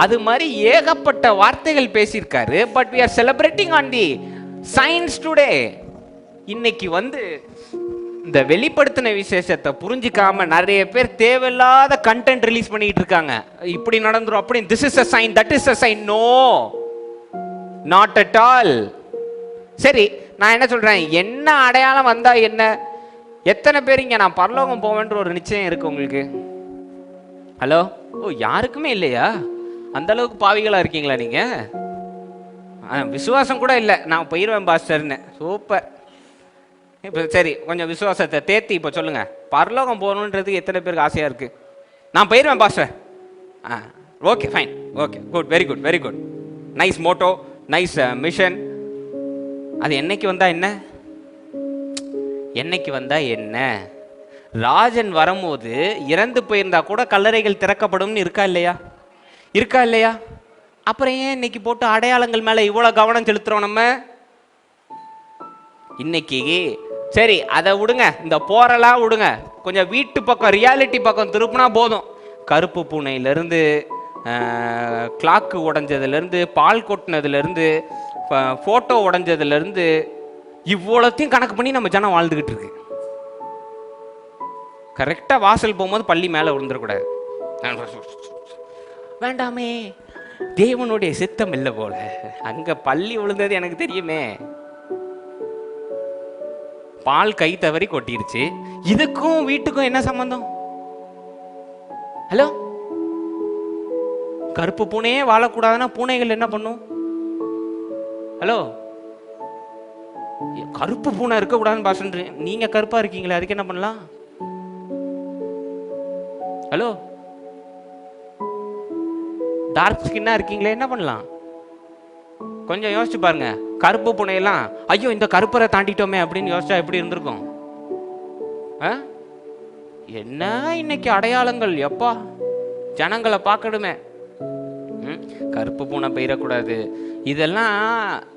அது மாதிரி ஏகப்பட்ட வார்த்தைகள் பேசியிருக்காரு. But we are celebrating on the science today. இன்னைக்கு வந்து இந்த வெளிப்படுத்தின விசேஷத்தை புரிஞ்சிக்காம நிறைய பேர் தேவையில்லாத கண்டென்ட் ரிலீஸ் பண்ணிட்டு இருக்காங்க. இப்படி நடந்துரும், அப்படி this is a sign, that is a sign. No, not at all. சரி, நான் என்ன சொல்றேன், என்ன அடையாளம் வந்தா என்ன? எத்தனை பேர் இங்க நான் பரலோகம் போவேன்ற ஒரு நிச்சயம் இருக்கு உங்களுக்கு? ஹலோ, ஓ யாருக்குமே இல்லையா? அந்த அளவுக்கு பாவிகளா இருக்கீங்களா நீங்க? விசுவாசம் கூட இல்லை, நான் போயிடுவேன் பாஸ்டர்னு. சூப்பர். இப்போ சரி, கொஞ்சம் விசுவாசத்தை தேத்தி இப்போ சொல்லுங்க, பரலோகம் போகணுன்றதுக்கு எத்தனை பேருக்கு ஆசையா இருக்கு? நான் போயிடுவேன் pastor. Okay fine, okay good, very good, very good, nice motto, nice mission. அது என்னைக்கு வந்தா என்ன? என்னைக்கு வந்தா என்ன? ராஜன் வரும்போது இறந்து போயிருந்தா கூட கல்லறைகள் திறக்கப்படும்னு இருக்கா இல்லையா? இருக்கா இல்லையா? அப்புறம் ஏன் இன்னைக்கு போட்டு அடையாளங்கள் மேல இவ்வளவு கவனம் செலுத்துறோம் நம்ம? இன்னைக்கு சரி அதை விடுங்க, இந்த போரெல்லாம் விடுங்க, கொஞ்சம் வீட்டு பக்கம் ரியாலிட்டி பக்கம் திருப்பினா போதும். கருப்பு பூனையிலேருந்து, கிளாக்கு உடஞ்சதுலேருந்து, பால் கொட்டினதுலேருந்து, ஃபோட்டோ உடஞ்சதுலேருந்து, இவ்வளோத்தையும் கணக்கு பண்ணி நம்ம ஜனம் வாழ்ந்துக்கிட்டு இருக்கு. கரெக்டாக வாசல் போகும்போது பள்ளி மேலே விழுந்துடக்கூடாது. வேண்டாமே, தேவனுடைய சித்தம் இல்லை போல. அங்கே பள்ளி விழுந்தது எனக்கு தெரியுமே. பால் கை தவறி கொட்டிருச்சு. இதுக்கும் வீட்டுக்கும் என்ன சம்பந்தம்? ஹலோ, கருப்பு பூனையே வாழக்கூடாதுன்னா பூனைகள் என்ன பண்ணும்? ஹலோ, கருப்பு பூனை இருக்க கூடாதுன்னு பாசன்றீங்க, நீங்க கருப்பா இருக்கீங்களே, அதுக்கு என்ன பண்ணலாம்? ஹலோ, டார்க் ஸ்கின்னா இருக்கீங்களே, என்ன பண்ணலாம்? கொஞ்சம் யோசிச்சு பாருங்க. கருப்பு பூனையெல்லாம் ஐயோ இந்த கருப்பரை தாண்டிட்டோமே அப்படின்னு யோசிச்சா எப்படி இருந்திருக்கும்? என்ன இன்னைக்கு அடையாளங்கள், எப்பா ஜனங்களை பார்க்கணுமே. கருப்பு பூனை பெயரக்கூடாது, இதெல்லாம்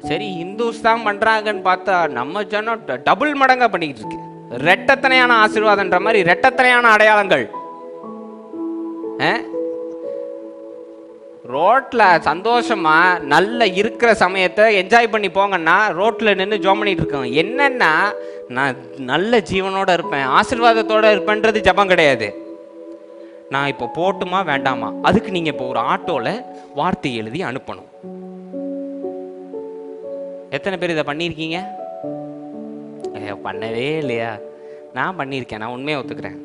சரி இந்துஸ் தான் பண்றாங்கன்னு பார்த்தா நம்ம ஜனம் டபுள் மடங்கா பண்ணிக்கிட்டு இருக்கு. ரெட்டத்தனையான ஆசீர்வாதம்ன்ற மாதிரி ரெட்டத்தனையான அடையாளங்கள். ரோட்ல சந்தோஷமா நல்ல இருக்கிற சமயத்தை என்ஜாய் பண்ணி போங்கன்னா ரோட்ல நின்று ஜோம் பண்ணிட்டு இருக்கோம். என்னன்னா, நான் நல்ல ஜீவனோட இருப்பேன், ஆசீர்வாதத்தோட இருப்பேன்றது ஜபம் கிடையாது. நான் இப்போ போட்டுமா வேண்டாமா, அதுக்கு நீங்க இப்போ ஒரு ஆட்டோல வார்த்தை எழுதி அனுப்பணும். எத்தனை பேர் இதை பண்ணியிருக்கீங்க? பண்ணவே இல்லையா? நான் பண்ணியிருக்கேன், நான் உண்மையை ஒத்துக்கிறேன்.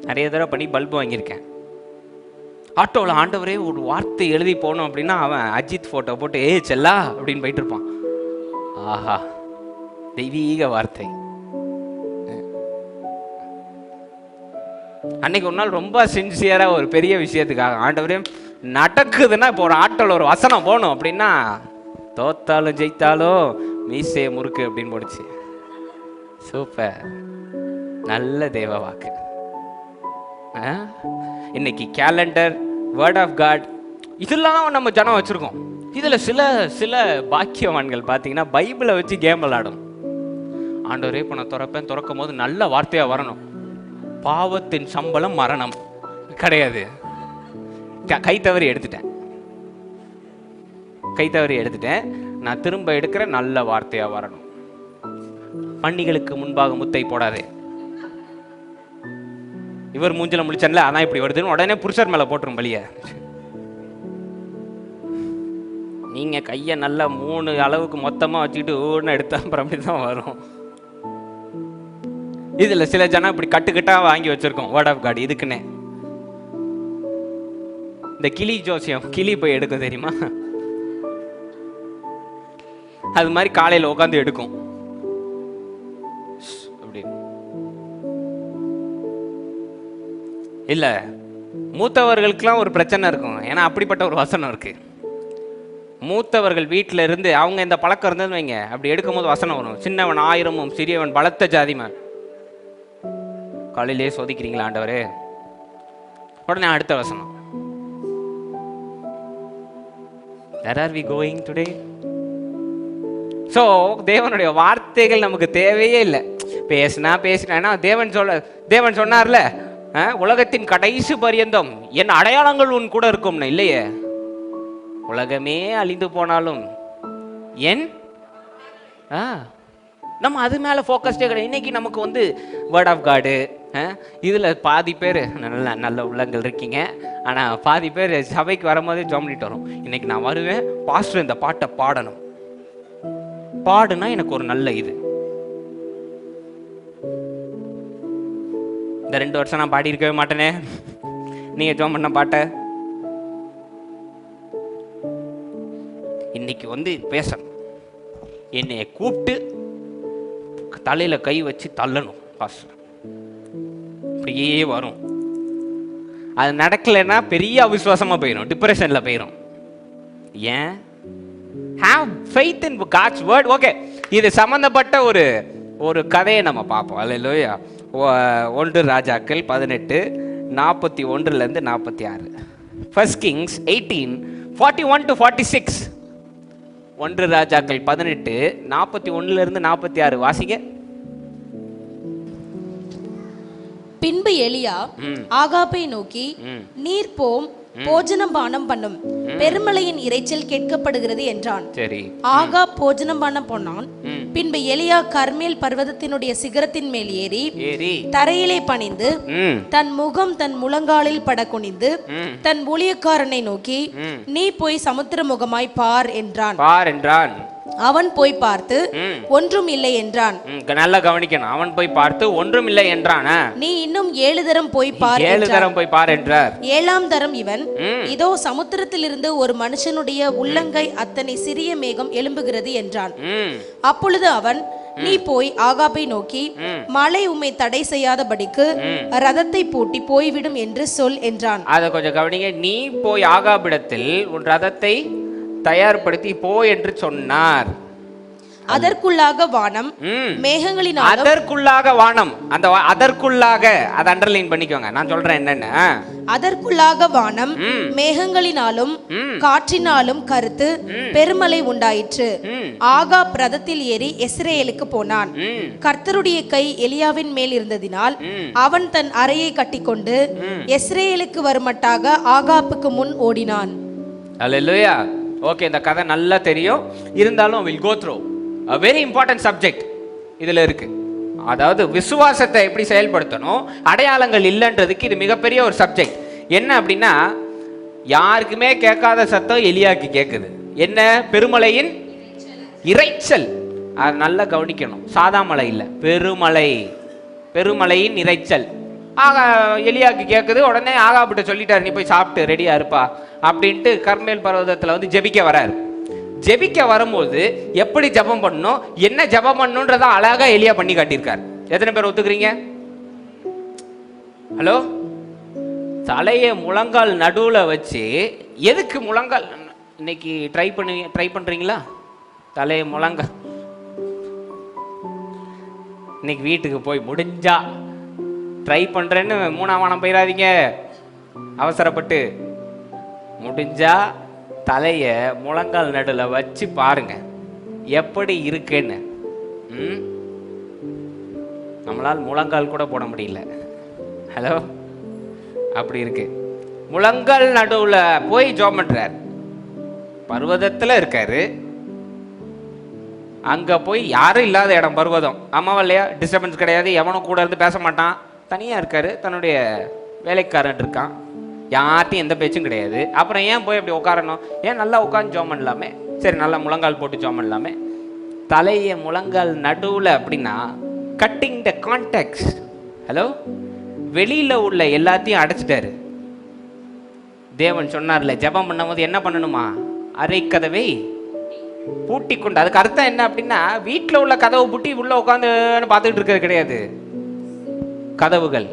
நிறைய தடவை பண்ணி பல்பு வாங்கியிருக்கேன். ஆட்டோவில் ஆண்டவரே ஒரு வார்த்தை எழுதி போனோம் அப்படின்னா அவன் அஜித் ஃபோட்டோ போட்டு செல்லா அப்படின்னு போயிட்டு இருப்பான். ஆஹா, தெய்வீக வார்த்தை. அன்னைக்கு ஒரு நாள் ரொம்ப சின்சியராக ஒரு பெரிய விஷயத்துக்காக ஆண்டவரே நடக்குதுன்னா, இப்போ ஒரு ஆட்டோவில் ஒரு வசனம் போகணும் அப்படின்னா, தோத்தாலும் ஜெயித்தாலும் மீசையை முறுக்கு அப்படின்னு போடுச்சு. சூப்பர், நல்ல தேவ வாக்கு. இன்னைக்கு கேலண்டர், வேர்ட் ஆஃப் காட், இதெல்லாம் நம்ம ஜனம் வச்சுருக்கோம். இதில் சில பாக்கியவான்கள் பார்த்தீங்கன்னா பைபிளை வச்சு கேம் விளையாடும். ஆண்டவரே இப்போ நான் திறக்கும் போது நல்ல வார்த்தையாக வரணும். பாவத்தின் சம்பளம் மரணம் கிடையாது. கை தவறி எடுத்துட்டேன், நான் திரும்ப எடுக்கிற நல்ல வார்த்தையாக வரணும். பண்டிகளுக்கு முன்பாக முத்தை போடாதே. இவர் மூஞ்சில முடிச்சன்ல, அதான் இப்படி வருதுன்னு உடனே புருஷர் மேல போட்டுரும் பலிய. நீங்க கையை நல்லா 3 அளவுக்கு மொத்தமா வச்சுக்கிட்டு ஊன்னு எடுத்தா அப்புறம் அப்படிதான் வரும். இதுல சில ஜனம் இப்படி கட்டுக்கட்டா வாங்கி வச்சிருக்கோம் வேர்ட் ஆஃப் காட். இதுக்குன்னே இந்த கிளி ஜோசியம், கிளி போய் எடுக்கும் தெரியுமா? அது மாதிரி காலையில் உட்காந்து எடுக்கும். இல்ல, மூத்தவர்களுக்கெல்லாம் ஒரு பிரச்சனை இருக்கும். ஏன்னா அப்படிப்பட்ட ஒரு வசனம் இருக்கு. மூத்தவர்கள் வீட்டில இருந்து அவங்க இந்த பழக்கம் இருந்தது வைங்க, அப்படி எடுக்கும் போது வசனம் வரும், சின்னவன் 1000 சிறியவன் பலத்த ஜாதிமான். காலையிலே சோதிக்கிறீங்களா ஆண்டவரே? உடனே அடுத்த வசனம், where are we going today? So தேவனுடைய வார்த்தைகள் நமக்கு தேவையே இல்லை. பேசினா தேவன் சொன்னார்ல, உலகத்தின் கடைசி பரியந்தம் என் அடையாளங்கள் உன் கூட இருக்கும். இல்லையே, உலகமே அழிந்து போனாலும் என் நம்ம அது மேல ஃபோக்கஸ்டே கிடையாது. இன்னைக்கு நமக்கு வேர்ட் ஆஃப் காடு, இதுல பாதி பேர் நல்ல உள்ளங்கள் இருக்கீங்க. ஆனா பாதி பேர் சபைக்கு வரும்போதே ஜாமினிட்டு வரும், இன்னைக்கு நான் வருவேன் பாஸ்டர் இந்த பாட்டை பாடணும், பாடுனா எனக்கு ஒரு நல்ல இது. இந்த 2 வருஷம் நான் பாடி இருக்கவே மாட்டேனே, நீங்க ஜோம் பண்ண பாட்ட இன்னைக்கு பேசணும். என்னைய கூப்பிட்டு தலையில கை வச்சு தள்ளணும் பாஸ்டர், அப்படியே வரும். அது நடக்கலைன்னா பெரிய அவிசுவாசமா போயிடும், டிப்ரெஷன்ல போயிடும். ஏன்? have faith in God's word. Okay, இது சம்பந்தப்பட்ட ஒரு கதையை நம்ம பார்ப்போம். அல்லேலூயா. 1 ராஜாக்கள் 18:41 46. 1 Kings 18:41-46. 1 ராஜாக்கள் 18:41 46 வாசிங்க. பின்பு எலியா ஆகாபை நோக்கி, நீர் போம், போஜனம் பானம் பண்ணும், பெருமலையின் இரைச்சல் கேட்கப்படுகிறது என்றான். ஆகாப் போஜனம் பானம் போனான். பின்பு எலியா கர்மேல் பர்வதத்தினுடைய சிகரத்தின் மேல் ஏறி தரையிலே பணிந்து தன் முகம் தன் முழங்காலில் பட குனிந்து தன் ஊழியக்காரனை நோக்கி, நீ போய் சமுத்திர முகமாய் பார் என்றான். அவன் போய் பார்த்து ஒன்றும் இல்லை என்றான். நல்லா கவனிக்கணும். அவன் போய் பார்த்து ஒன்றும் இல்லை என்றான். நீ இன்னும் 7 தரம் போய் பார். 7 தரம் போய் பார் என்றார். 7ஆம் தரம் இவன், இதோ சமுத்திரத்திலிருந்து ஒரு மனுஷனுடைய உள்ளங்கை அத்தனை சிறிய மேகம் எழும்புகிறது என்றான். அப்பொழுது அவன், நீ போய் ஆகாபை நோக்கி, மழை உம்மை தடை செய்யாதபடிக்கு ரதத்தை பூட்டி போய்விடும் என்று சொல் என்றான். அதை கொஞ்சம் கவனிங்க. நீ போய் ஆகாபிடத்தில் உன் ரதத்தை தயார்படுத்தி போ என்று சொன்னார். அதற்குள்ளாக வானம் மேகங்களினால், அதற்குள்ளாக வானம், அந்த அதற்குள்ளாக அதை அண்டர்லைன் பண்ணிக்கோங்க, நான் சொல்றேன் என்னன்னு. அதற்குள்ளாக வானம் மேகங்களினாலும் காற்றினாலும் கருத்து பெருமழை உண்டாயிற்று. ஆகாப் ரதத்தில் ஏறி இஸ்ரேலுக்கு போனான். கர்த்தருடைய கை எலியாவின் மேல் இருந்ததினால் அவன் தன் அறையை கட்டிக்கொண்டு இஸ்ரேலுக்கு வருமட்டாக ஆகாப்புக்கு முன் ஓடினான். அல்லேலூயா. ஓகே, இந்த கதை நல்லா தெரியும், இருந்தாலும் we'll go through a very important subject இதுல இருக்கு. அதாவது விசுவாசத்தை எப்படி செயல்படுத்தணும், அடையாளங்கள் இல்லைன்றதுக்கு இது மிகப்பெரிய ஒரு சப்ஜெக்ட். என்ன அப்படின்னா, யாருக்குமே கேட்காத சத்தம் எலியாக்கு கேட்குது. என்ன? பெருமலையின் இரைச்சல். அது நல்லா கவனிக்கணும். சாதா மலை இல்லை, பெருமலை, பெருமலையின் இரைச்சல். எலியாவுக்கு கேட்குது. உடனே ஆகாபிட்ட சொல்லிட்டாரு, நீ போய் சாப்பிட்டு ரெடியா இருப்பா அப்படின்ட்டு கர்மேல் பர்வதத்தில் வந்து ஜெபிக்க வராரு. ஜெபிக்க வரும்போது எப்படி ஜெபம் பண்ணணும், என்ன ஜெபம் பண்ணணுன்றத அழகா எலியா பண்ணி காட்டியிருக்காரு. எத்தனை பேர் ஒத்துக்கிறீங்க? ஹலோ, தலையை முழங்கால் நடுவில் வச்சு, எதுக்கு முழங்கால் இன்னைக்கு ட்ரை பண்றீங்களா? தலையை முழங்கால் இன்னைக்கு வீட்டுக்கு போய் முடிஞ்சா ட்ரை பண்றேன்னு 3ஆம் வானம் போயிடாதீங்க அவசரப்பட்டு. முடிஞ்சா தலைய முழங்கால் நடுவில் வச்சு பாருங்க எப்படி இருக்குன்னு. நம்மளால் முழங்கால் கூட போட முடியல. ஹலோ, அப்படி இருக்கு. முழங்கால் நடுவில் போய் ஜெபம் பண்றார். பர்வதத்தில் இருக்காரு. அங்க போய் யாரும் இல்லாத இடம் பர்வதம். ஆமாவா இல்லையா? டிஸ்டர்பன்ஸ் கிடையாது, எவனும் கூட இருந்து பேச மாட்டான். தனியா இருக்காரு, தன்னுடைய வேலைக்காரன் இருக்கான், யார்ட்டையும் எந்த பேச்சும் கிடையாது. அப்புறம் ஏன் போய் அப்படி உட்காரணும்? ஏன் நல்லா உட்காந்து ஜெபம் பண்ணலாமே. சரி, நல்லா முழங்கால் போட்டு ஜெபம் பண்ணலாமே. தலையை முழங்கால் நடுவில் அப்படின்னா கட்டிங் த கான்டெக்ட். ஹலோ, வெளியில உள்ள எல்லாத்தையும் அடைச்சிட்டாரு. தேவன் சொன்னார்ல, ஜெபம் பண்ணும்போது என்ன பண்ணணுமா? அரை கதவை பூட்டி கொண்டு. அதுக்கு அர்த்தம் என்ன அப்படின்னா, வீட்டில் உள்ள கதவை பூட்டி உள்ள உட்காந்து பார்த்துக்கிட்டு இருக்கிறது கிடையாது. கதவுகள்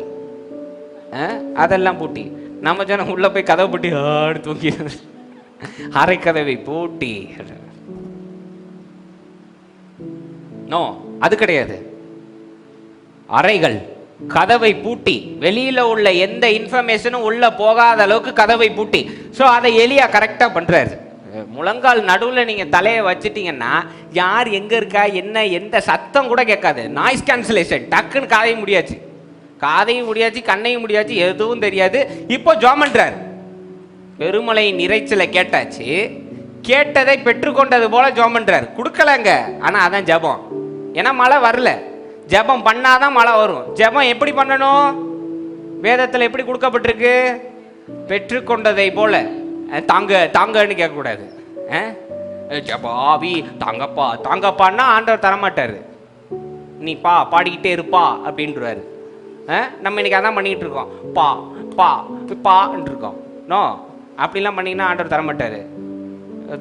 அதெல்லாம் பூட்டி. நம்ம ஜனம் உள்ள போய் கதவை பூட்டி ஆடு தூக்கி, அரை கதவை பூட்டி. நோ, அது கிடையாது. அறைகள், கதவை பூட்டி, வெளியில உள்ள எந்த இன்ஃபர்மேஷனும் உள்ள போகாத அளவுக்கு கதவை பூட்டி. ஸோ அதை எலியா கரெக்டா பண்றாரு. முழங்கால் நடுவில் நீங்க தலையை வச்சுட்டீங்கன்னா யார் எங்க இருக்கா என்ன எந்த சத்தம் கூட கேட்காது. Noise cancellation. டக்குன்னு காதையும் முடியாச்சு, கண்ணையும் முடியாச்சு, எதுவும் தெரியாது. இப்போ ஜெபம் பண்றாரு. பெருமழையின் இறைச்சலை கேட்டாச்சு, கேட்டதை பெற்றுக்கொண்டது போல ஜெபம் பண்றாரு. கொடுக்கலங்க, ஆனா அதான் ஜெபம். ஏன்னா மழை வரல. ஜெபம் பண்ணாதான் மழை வரும். ஜெபம் எப்படி பண்ணணும்? வேதத்தில் எப்படி கொடுக்கப்பட்டிருக்கு? பெற்றுக்கொண்டதை போல. தாங்கன்னு கேட்கக்கூடாது. ஜபாவி தாங்கப்பான்னா ஆண்டவர் தரமாட்டாரு. நீ பாடிக்கிட்டே இருப்பா அப்படின்றாரு. நம்ம இன்னைக்கு அதான் பண்ணிக்கிட்டு இருக்கோம். பான்னு இருக்கோம். நோ, அப்படிலாம் பண்ணீங்கன்னா ஆண்டவர் தரமாட்டாரு.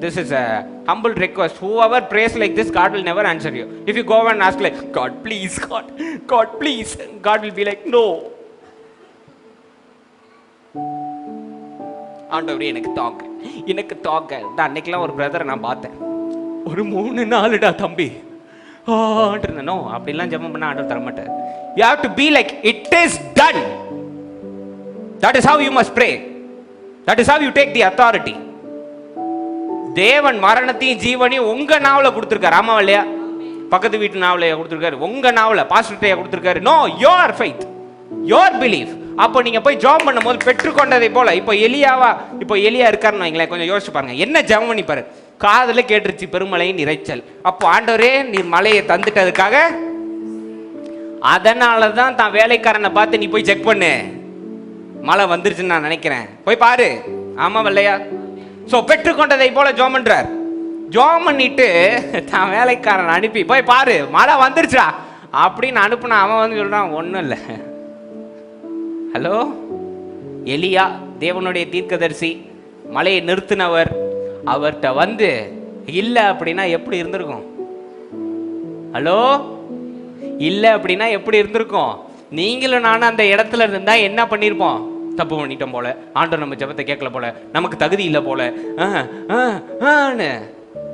This is a humble request. Whoever prays like this, God will never answer you. If you go and ask like, God please, God please, God will be like, no. ஆண்டவரே எனக்கு தாங்க. அன்னைக்கெல்லாம் ஒரு பிரதரை நான் பார்த்தேன். ஒரு 3 நாளுடா தம்பி நோ, அப்படிலாம் ஜெபம் பண்ண ஆண்டவர் தரமாட்டார். You have to be like, it is done. That is how you must pray. That is how you take the authority. தேவன் மரணத்தையும் ஜீவனையும் உங்க நாவல கொடுத்திருக்காரு. ஆமா இல்லையா? பக்கத்து வீட்டு நாவல கொடுத்திருக்காரு, உங்க நாவல பாஸ்டர்கிட்ட கொடுத்திருக்காரு. No, your faith, your belief. அப்போ நீங்க போய் ஜெபம் பண்ணும்போது பெற்றுக்கொண்டதை போல. இப்போ எலியா இருக்காருன்னு வைங்களேன், கொஞ்சம் யோசிச்சு பாருங்க. என்ன ஜெபம் பண்ணிப்பாரு? காதுல கேட்டுருச்சு பெருமழையின் இறைச்சல். அப்போ ஆண்டவரே நீர் மழையை தந்துட்டதுக்காக, அதனாலதான் தான் வேலைக்காரனை பார்த்து நீ போய் செக் பண்ணு, மழை வந்துருச்சுன்னு நான் நினைக்கிறேன், போய் பாரு. ஆமா இல்லையா? சோ பெற்றுக்கொண்டதை போல ஜெபம் பண்றார். ஜெபம் பண்ணிட்டு தான் வேலைக்காரன் அனுப்பி போய் பாரு மழை வந்துருச்சா அப்படின்னு அனுப்புனா அவன் வந்து சொல்றான் ஒன்றும் இல்லை. ஹலோ, எலியா தேவனுடைய தீர்க்கதரிசி, மழையை நிறுத்தினவர், அவர்கிட்ட வந்து இல்லை அப்படின்னா எப்படி இருந்திருக்கும்? ஹலோ, இல்லை அப்படின்னா எப்படி இருந்திருக்கும்? நீங்களும் நானும் அந்த இடத்துல இருந்தா என்ன பண்ணியிருப்போம்? தப்பு பண்ணிட்டோம் போல, ஆண்டவர் நம்ம ஜெபத்தை கேட்கல போல, நமக்கு தகுதி இல்லை போல,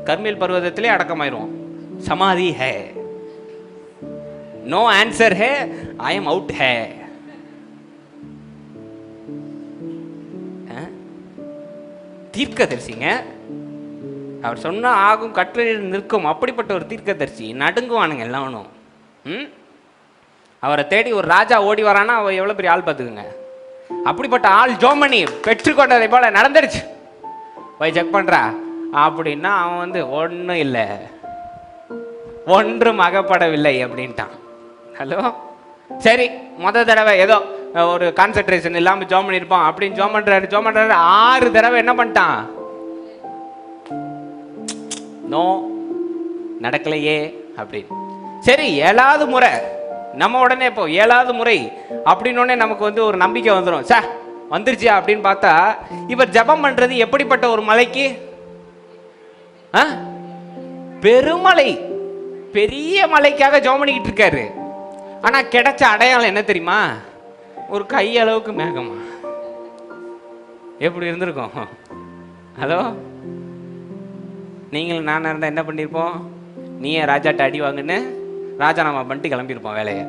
கர்மேல் பர்வதத்திலே அடக்கமாயிருவோம். சமாதி hey, no answer hey, I am out hey. தீர்க்கதரிசிங்க, அவர் சொன்னா ஆகும், கட்டளையில் நிற்கும். அப்படிப்பட்ட ஒரு தீர்க்கதரிசி. நடுங்குவானுங்க எல்லாவனும். அவரை தேடி ஒரு ராஜா ஓடி வரானா அவர் எவ்வளவு பெரிய ஆள் பார்த்துக்குங்க. அப்படிப்பட்ட ஆள் ஜோமனி பெற்றுக்கொண்டதை போல நடந்துருச்சு. போய் செக் பண்றா அப்படின்னா அவன் வந்து ஒன்றும் இல்லை, ஒன்றும் அகப்படவில்லை அப்படின்ட்டான். ஹலோ, சரி, தடவை ஏதோ ஒரு கான்சென்ட்ரேஷன் இல்லாம ஜோம் பண்ணிருப்பான் அப்படின்னு ஜோம் பண்றாரு. 6 தடவை என்ன பண்ணிட்டான்? நோ, நடக்கலையே அப்படின்னு. சரி, 7வது முறை நம்ம உடனே இப்போ 7வது முறை அப்படின்னோடனே நமக்கு வந்து ஒரு நம்பிக்கை வந்துடும். சே வந்துருச்சியா அப்படின்னு பார்த்தா, இவர் ஜெபம் பண்றது எப்படிப்பட்ட ஒரு மலைக்கு? பெருமலை, பெரிய மலைக்காக ஜெபம் பண்ணிக்கிட்டு இருக்காரு. ஆனா கிடைச்ச அடையாளம் என்ன தெரியுமா? ஒரு கையளவுக்கு மேகமா. எப்படி இருந்திருக்கும்? ஹலோ, நீங்களும் நானாக இருந்தால் என்ன பண்ணியிருப்போம்? நீயே ராஜாட்ட அடி வாங்குன்னு ராஜாநாமா பண்ணிட்டு கிளம்பியிருப்போம் வேலையை.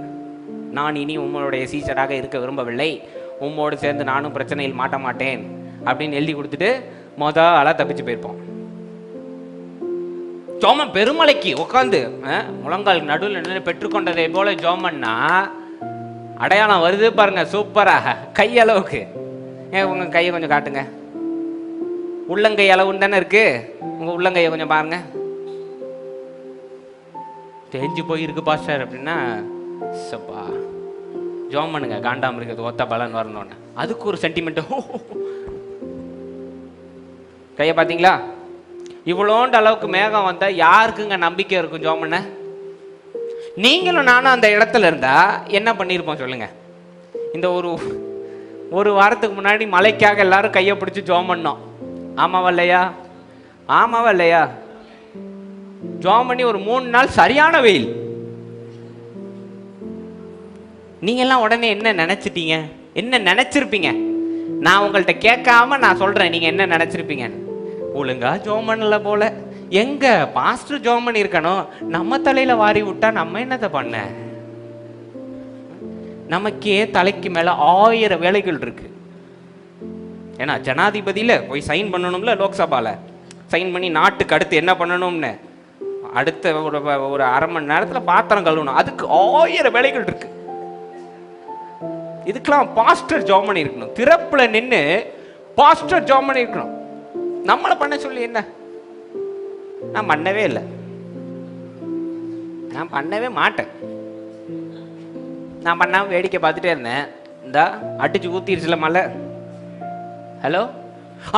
நான் இனி உங்களுடைய சீசராக இருக்க விரும்பவில்லை, உம்மோடு சேர்ந்து நானும் பிரச்சனையில் மாட்ட மாட்டேன் அப்படின்னு எழுதி கொடுத்துட்டு ஆளாக தப்பிச்சு போயிருப்போம். ஜோமன் பெருமலைக்கு உட்காந்து முழங்கால் நடுவில் நின்று பெற்றுக்கொண்டதை போல ஜோமன்னா அடையாளம் வருது பாருங்க, சூப்பராக கையளவுக்கு. உங்க கையை கொஞ்சம் காட்டுங்க. உள்ளங்கை அளவுன்னு தானே இருக்கு, உங்க உள்ளங்கையை கொஞ்சம் பாருங்க. தேஞ்சு போயிருக்கு பாஸ்டர் அப்படின்னா சப்பா ஜோம் பண்ணுங்க, காண்டாம இருக்கிறது ஒத்த பலன் வரணும்னு. அதுக்கு ஒரு சென்டிமெண்ட். கையை பார்த்தீங்களா? இவ்வளோண்டு அளவுக்கு மேகம் வந்தா யாருக்குங்க நம்பிக்கை இருக்கும் ஜோம் பண்ண? நீங்களும் நானும் அந்த இடத்துல இருந்தா என்ன பண்ணியிருப்போம் சொல்லுங்க? இந்த ஒரு வாரத்துக்கு முன்னாடி மழைக்காக எல்லாரும் கையை பிடிச்சி ஜோம் பண்ணோம். ஆமாவா இல்லையா? ஆமாவா இல்லையா? ஜோம் பண்ணி ஒரு 3 நாள் சரியான வெயில். நீங்க எல்லாம் உடனே என்ன நினைச்சிட்டீங்க? என்ன நினைச்சிருப்பீங்க? நான் உங்கள்கிட்ட கேட்காம நான் சொல்றேன், நீங்க என்ன நினைச்சிருப்பீங்க? ஒழுங்கா ஜோம் பண்ணல போல. எங்க பாஸ்டர் ஜோம் பண்ணி இருக்கணும், நம்ம தலையில வாரி விட்டா நம்ம என்னத்தை பண்ண? நமக்கே தலைக்கு மேல 1000 வேலைகள் இருக்கு. ஏன்னா ஜனாதிபதியில போய் சைன் பண்ணணும்ல, லோக்சபால சைன் பண்ணி நாட்டுக்கு அடுத்து என்ன பண்ணணும்னு அடுத்த ஒரு அரை மணி நேரத்தில் பாத்திரம் கழுவணும். அதுக்கு 1000 வேலைகள் இருக்கு. இதுக்கெல்லாம் பாஸ்டர் ஜெபம் பண்ணி இருக்கணும். திறப்புல நின்று பாஸ்டர் ஜெபம் பண்ணி இருக்கணும். நம்மளை பண்ண சொல்லி என்ன? நான் பண்ணவே இல்லை, நான் பண்ணவே மாட்டேன். நான் பண்ணாம வேடிக்கை பார்த்துட்டே இருந்தேன். இந்தா அடிச்சு ஊத்திருச்சுல மழை. ஹலோ,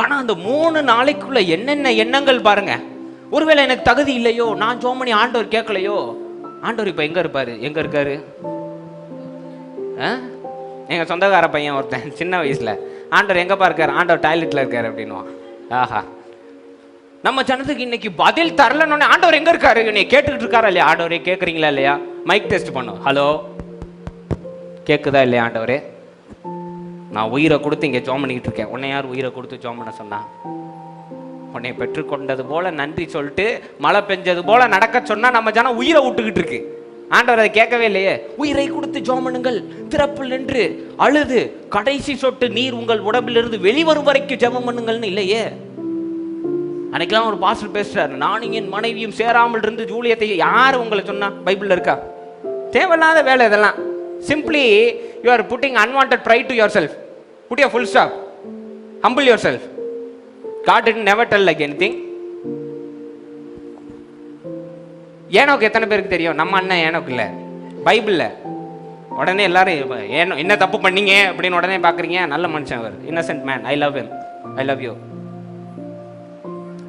ஆனா அந்த 3 நாளைக்குள்ள என்னென்ன எண்ணங்கள் பாருங்க. ஒருவேளை எனக்கு தகுதி இல்லையோ, நான் ஜெபம் பண்ணி ஆண்டவர் கேட்கலையோ. ஆண்டவர் இப்ப எங்க இருப்பாரு? எங்க இருக்காரு? எங்க சொந்தக்கார பையன் ஒருத்தன் சின்ன வயசுல, ஆண்டவர் எங்கப்பா இருக்காரு? ஆண்டவர் டாய்லெட்ல இருக்காரு அப்படின்னுவான். ஆஹா, நம்ம ஜனத்துக்கு இன்னைக்கு பதில் தரலன்னு ஆண்டவர் எங்க இருக்காரு என்னை கேட்டுக்கிட்டு இருக்காரா இல்லையா? ஆண்டவரே கேட்குறீங்களா இல்லையா? மைக் டெஸ்ட் பண்ணும். ஹலோ, கேட்குதா இல்லையா? ஆண்டவரே, நான் உயிரை கொடுத்து இங்கே ஜெபம் பண்ணிக்கிட்டு இருக்கேன். உன்னை யார் உயிரை கொடுத்து ஜெபம் பண்ண சொன்னா? உன்னை பெற்றுக்கொண்டது போல நன்றி சொல்லிட்டு மழை பெஞ்சது போல நடக்க சொன்னா நம்ம ஜனம் உயிரை விட்டுக்கிட்டு இருக்கு. ஆண்டவர் அதை கேட்கவே இல்லையே. உயிரை கொடுத்து ஜெபம் பண்ணுங்கள், திறப்பில் நின்று அழுது கடைசி சொட்டு நீர் உங்கள் உடம்பிலிருந்து வெளிவரும் வரைக்கும் ஜெபம் பண்ணுங்கள்னு இல்லையே. அன்னைக்கெல்லாம் ஒரு பாஸ்டர் பேசுறாரு, நானும் என் மனைவியும் சேராமல் இருந்து ஜூலியத்தை. யாரு உங்களை சொன்னா? பைபிள்ல இருக்கா? தேவையில்லாத வேலை இதெல்லாம். Simply you are putting unwanted pride to yourself. Put your full stop. Humble yourself. God didn't never tell like anything. ஏனோக்கு எத்தனை பேருக்கு தெரியும்? நம்ம அண்ணன் ஏனோக்கு இல்லை, பைபிள்ல. உடனே எல்லாரும் ஏனோ என்ன தப்பு பண்ணீங்க அப்படின்னு உடனே பாக்குறீங்க. நல்ல மனுஷன் அவர், innocent man. I love him, I love you.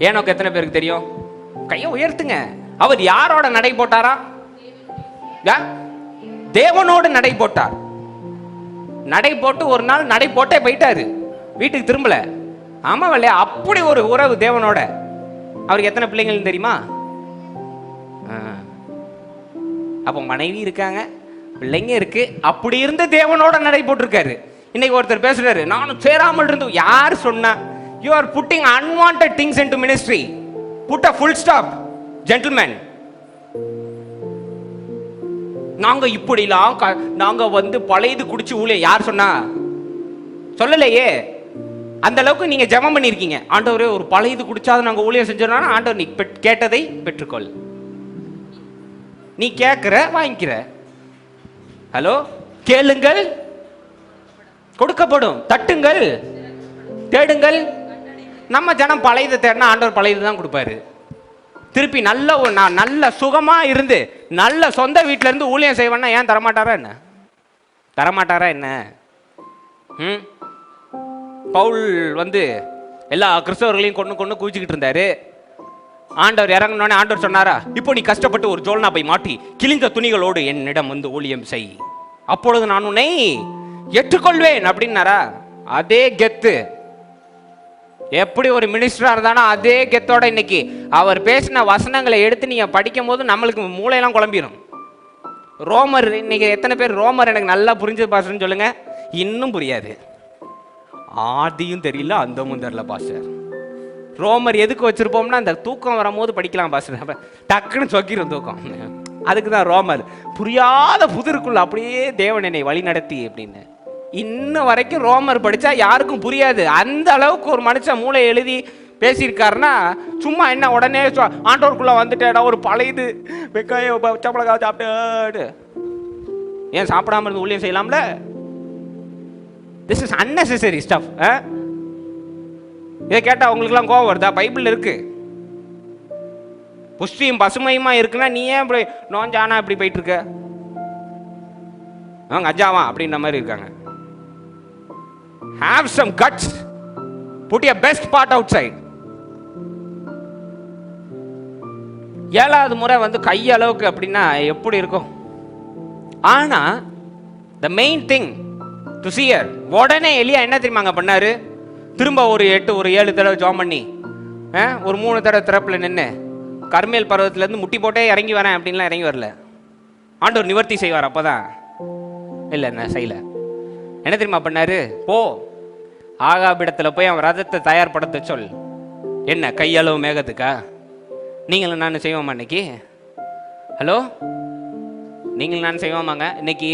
Enoch எத்தனை பேருக்கு தெரியும்? கையை உயர்த்துங்க. அவர் யாரோட நடை போட்டாரா? தேவனோடு நடை போட்டார். நடை போட்டு ஒரு நாள் நடை போட்டே போயிட்டாரு, வீட்டுக்கு திரும்பல. ஆமா இல்லையா? அப்படி ஒரு உறவு தேவனோட. அவருக்கு எத்தனை பிள்ளைங்கள் தெரியுமா? அப்போ மனைவி இருக்காங்க, பிள்ளைங்க இருக்கு. அப்படி இருந்த தேவனோட நடை போட்டிருக்காரு. இன்னைக்கு ஒருத்தர் பேசுறாரு, நானும் சேராமல் இருந்து. யார் சொன்னா? You are putting unwanted things into ministry. Put a full stop, gentlemen. நாங்க இப்படிலாம் நாங்க வந்து பழையது குடிச்சு ஊழியம். யார் சொன்னா? சொல்லலையே. அந்த அளவுக்கு நீங்க ஜெபம் பண்ணிருக்கீங்க. ஆண்டவரே, ஒரு பழையது குடிச்சாது நாங்க ஊழியம் செஞ்சோம்னா, ஆண்டவர் நீ கேட்டதை பெற்றுக்கொள். நீ கேட்கிற வாங்கிக்கிற. ஹலோ, கேளுங்கள் கொடுக்கப்படும், தட்டுங்கள் தேடுங்கள். நம்ம ஜனம் பழையதை தேடினா ஆண்டவர் பழையது தான் கொடுப்பாரு. திருப்பி நல்ல சுகமா இருந்து நல்ல சொந்த வீட்டில இருந்து ஊழியம் செய்வேன்னா ஏன் தரமாட்டாரா என்ன? தரமாட்டாரா என்ன? பவுல் வந்து எல்லா கிறிஸ்தவர்களையும் கொண்டு குவிச்சுக்கிட்டு இருந்தாரு. ஆண்டவர் இறங்கினோடனே ஆண்டவர் சொன்னாரா, இப்போ நீ கஷ்டப்பட்டு ஒரு ஜோல்னா போய் மாட்டி கிழிந்த துணிகளோடு என்னிடம் வந்து ஊழியம் செய், அப்பொழுது நான் உன்னை ஏற்றுக்கொள்வேன் அப்படின்னாரா? அதே கெத்து. எப்படி ஒரு மினிஸ்டரா இருந்தானோ அதே கெத்தோட இன்னைக்கு அவர் பேசின வசனங்களை எடுத்து நீங்க படிக்கும் போது நம்மளுக்கு மூளையெல்லாம் குழம்பிடும். ரோமர், இன்னைக்கு எத்தனை பேர் ரோமர் எனக்கு நல்லா புரிஞ்சது பாஸ்டர்னு சொல்லுங்க. இன்னும் புரியாது, ஆதியும் தெரியல அந்தமும் தெரியல பாஸ்டர். ரோமர் எதுக்கு வச்சிருப்போம்னா அந்த தூக்கம் வரும்போது படிக்கலாம் பாஸ்டர், டக்குன்னு சொக்கிடும் தூக்கம். அதுக்கு தான் ரோமர். புரியாத புதிருக்குள்ள அப்படியே தேவன் என்னை வழி நடத்தி அப்படின்னு. இன்னும் வரைக்கும் ரோமர் படித்தா யாருக்கும் புரியாது. அந்த அளவுக்கு ஒரு மனுஷன் மூளை எழுதி பேசியிருக்காருன்னா சும்மா என்ன உடனே ஆண்டோருக்குள்ளே வந்துட்டேடா ஒரு பழையது வெக்காய சப்பளக்கா சாப்பிட்டு ஏன் சாப்பிடாம இருந்து ஊழியம் செய்யலாம்ல? This is unnecessary stuff. இதை கேட்டால் உங்களுக்குலாம் கோவம் வருதா? பைபிள் இருக்கு, புஷ்டியும் பசுமையுமா இருக்குன்னா நீ ஏன் இப்படி நோஞ்சானா இப்படி போயிட்டு இருக்க? அவங்க அஜாவா அப்படின்ற மாதிரி இருக்காங்க. Have some guts. Put your best part outside. ஏழாவது முறை வந்து கையளவுக்கு அப்படின்னா எப்படி இருக்கும்? ஆனா the main thing to see here, உடனே எலியா என்ன தெரியுமாங்க பண்ணாரு? திரும்ப ஒரு 7 தடவை ஜெபம் பண்ணி ஒரு 3 தடவை திறப்புல நின்று கர்மேல் பர்வத்திலேருந்து முட்டி போட்டே இறங்கி வரேன் அப்படின்லாம் இறங்கி வரல. ஆண்டவர் நிவர்த்தி செய்வார். அப்போதான் இல்லை என்ன செய்யல. என்ன தெரியுமா பண்ணாரு? போ ஆகாபிடத்துல போய் அவன் ரதத்தை தயார்படுத்த சொல். என்ன கையளவு மேகத்துக்கா? நீங்களும் நான் செய்வோமா இன்னைக்கு? ஹலோ, நீங்களும் நான் செய்வோமாங்க? இன்னைக்கு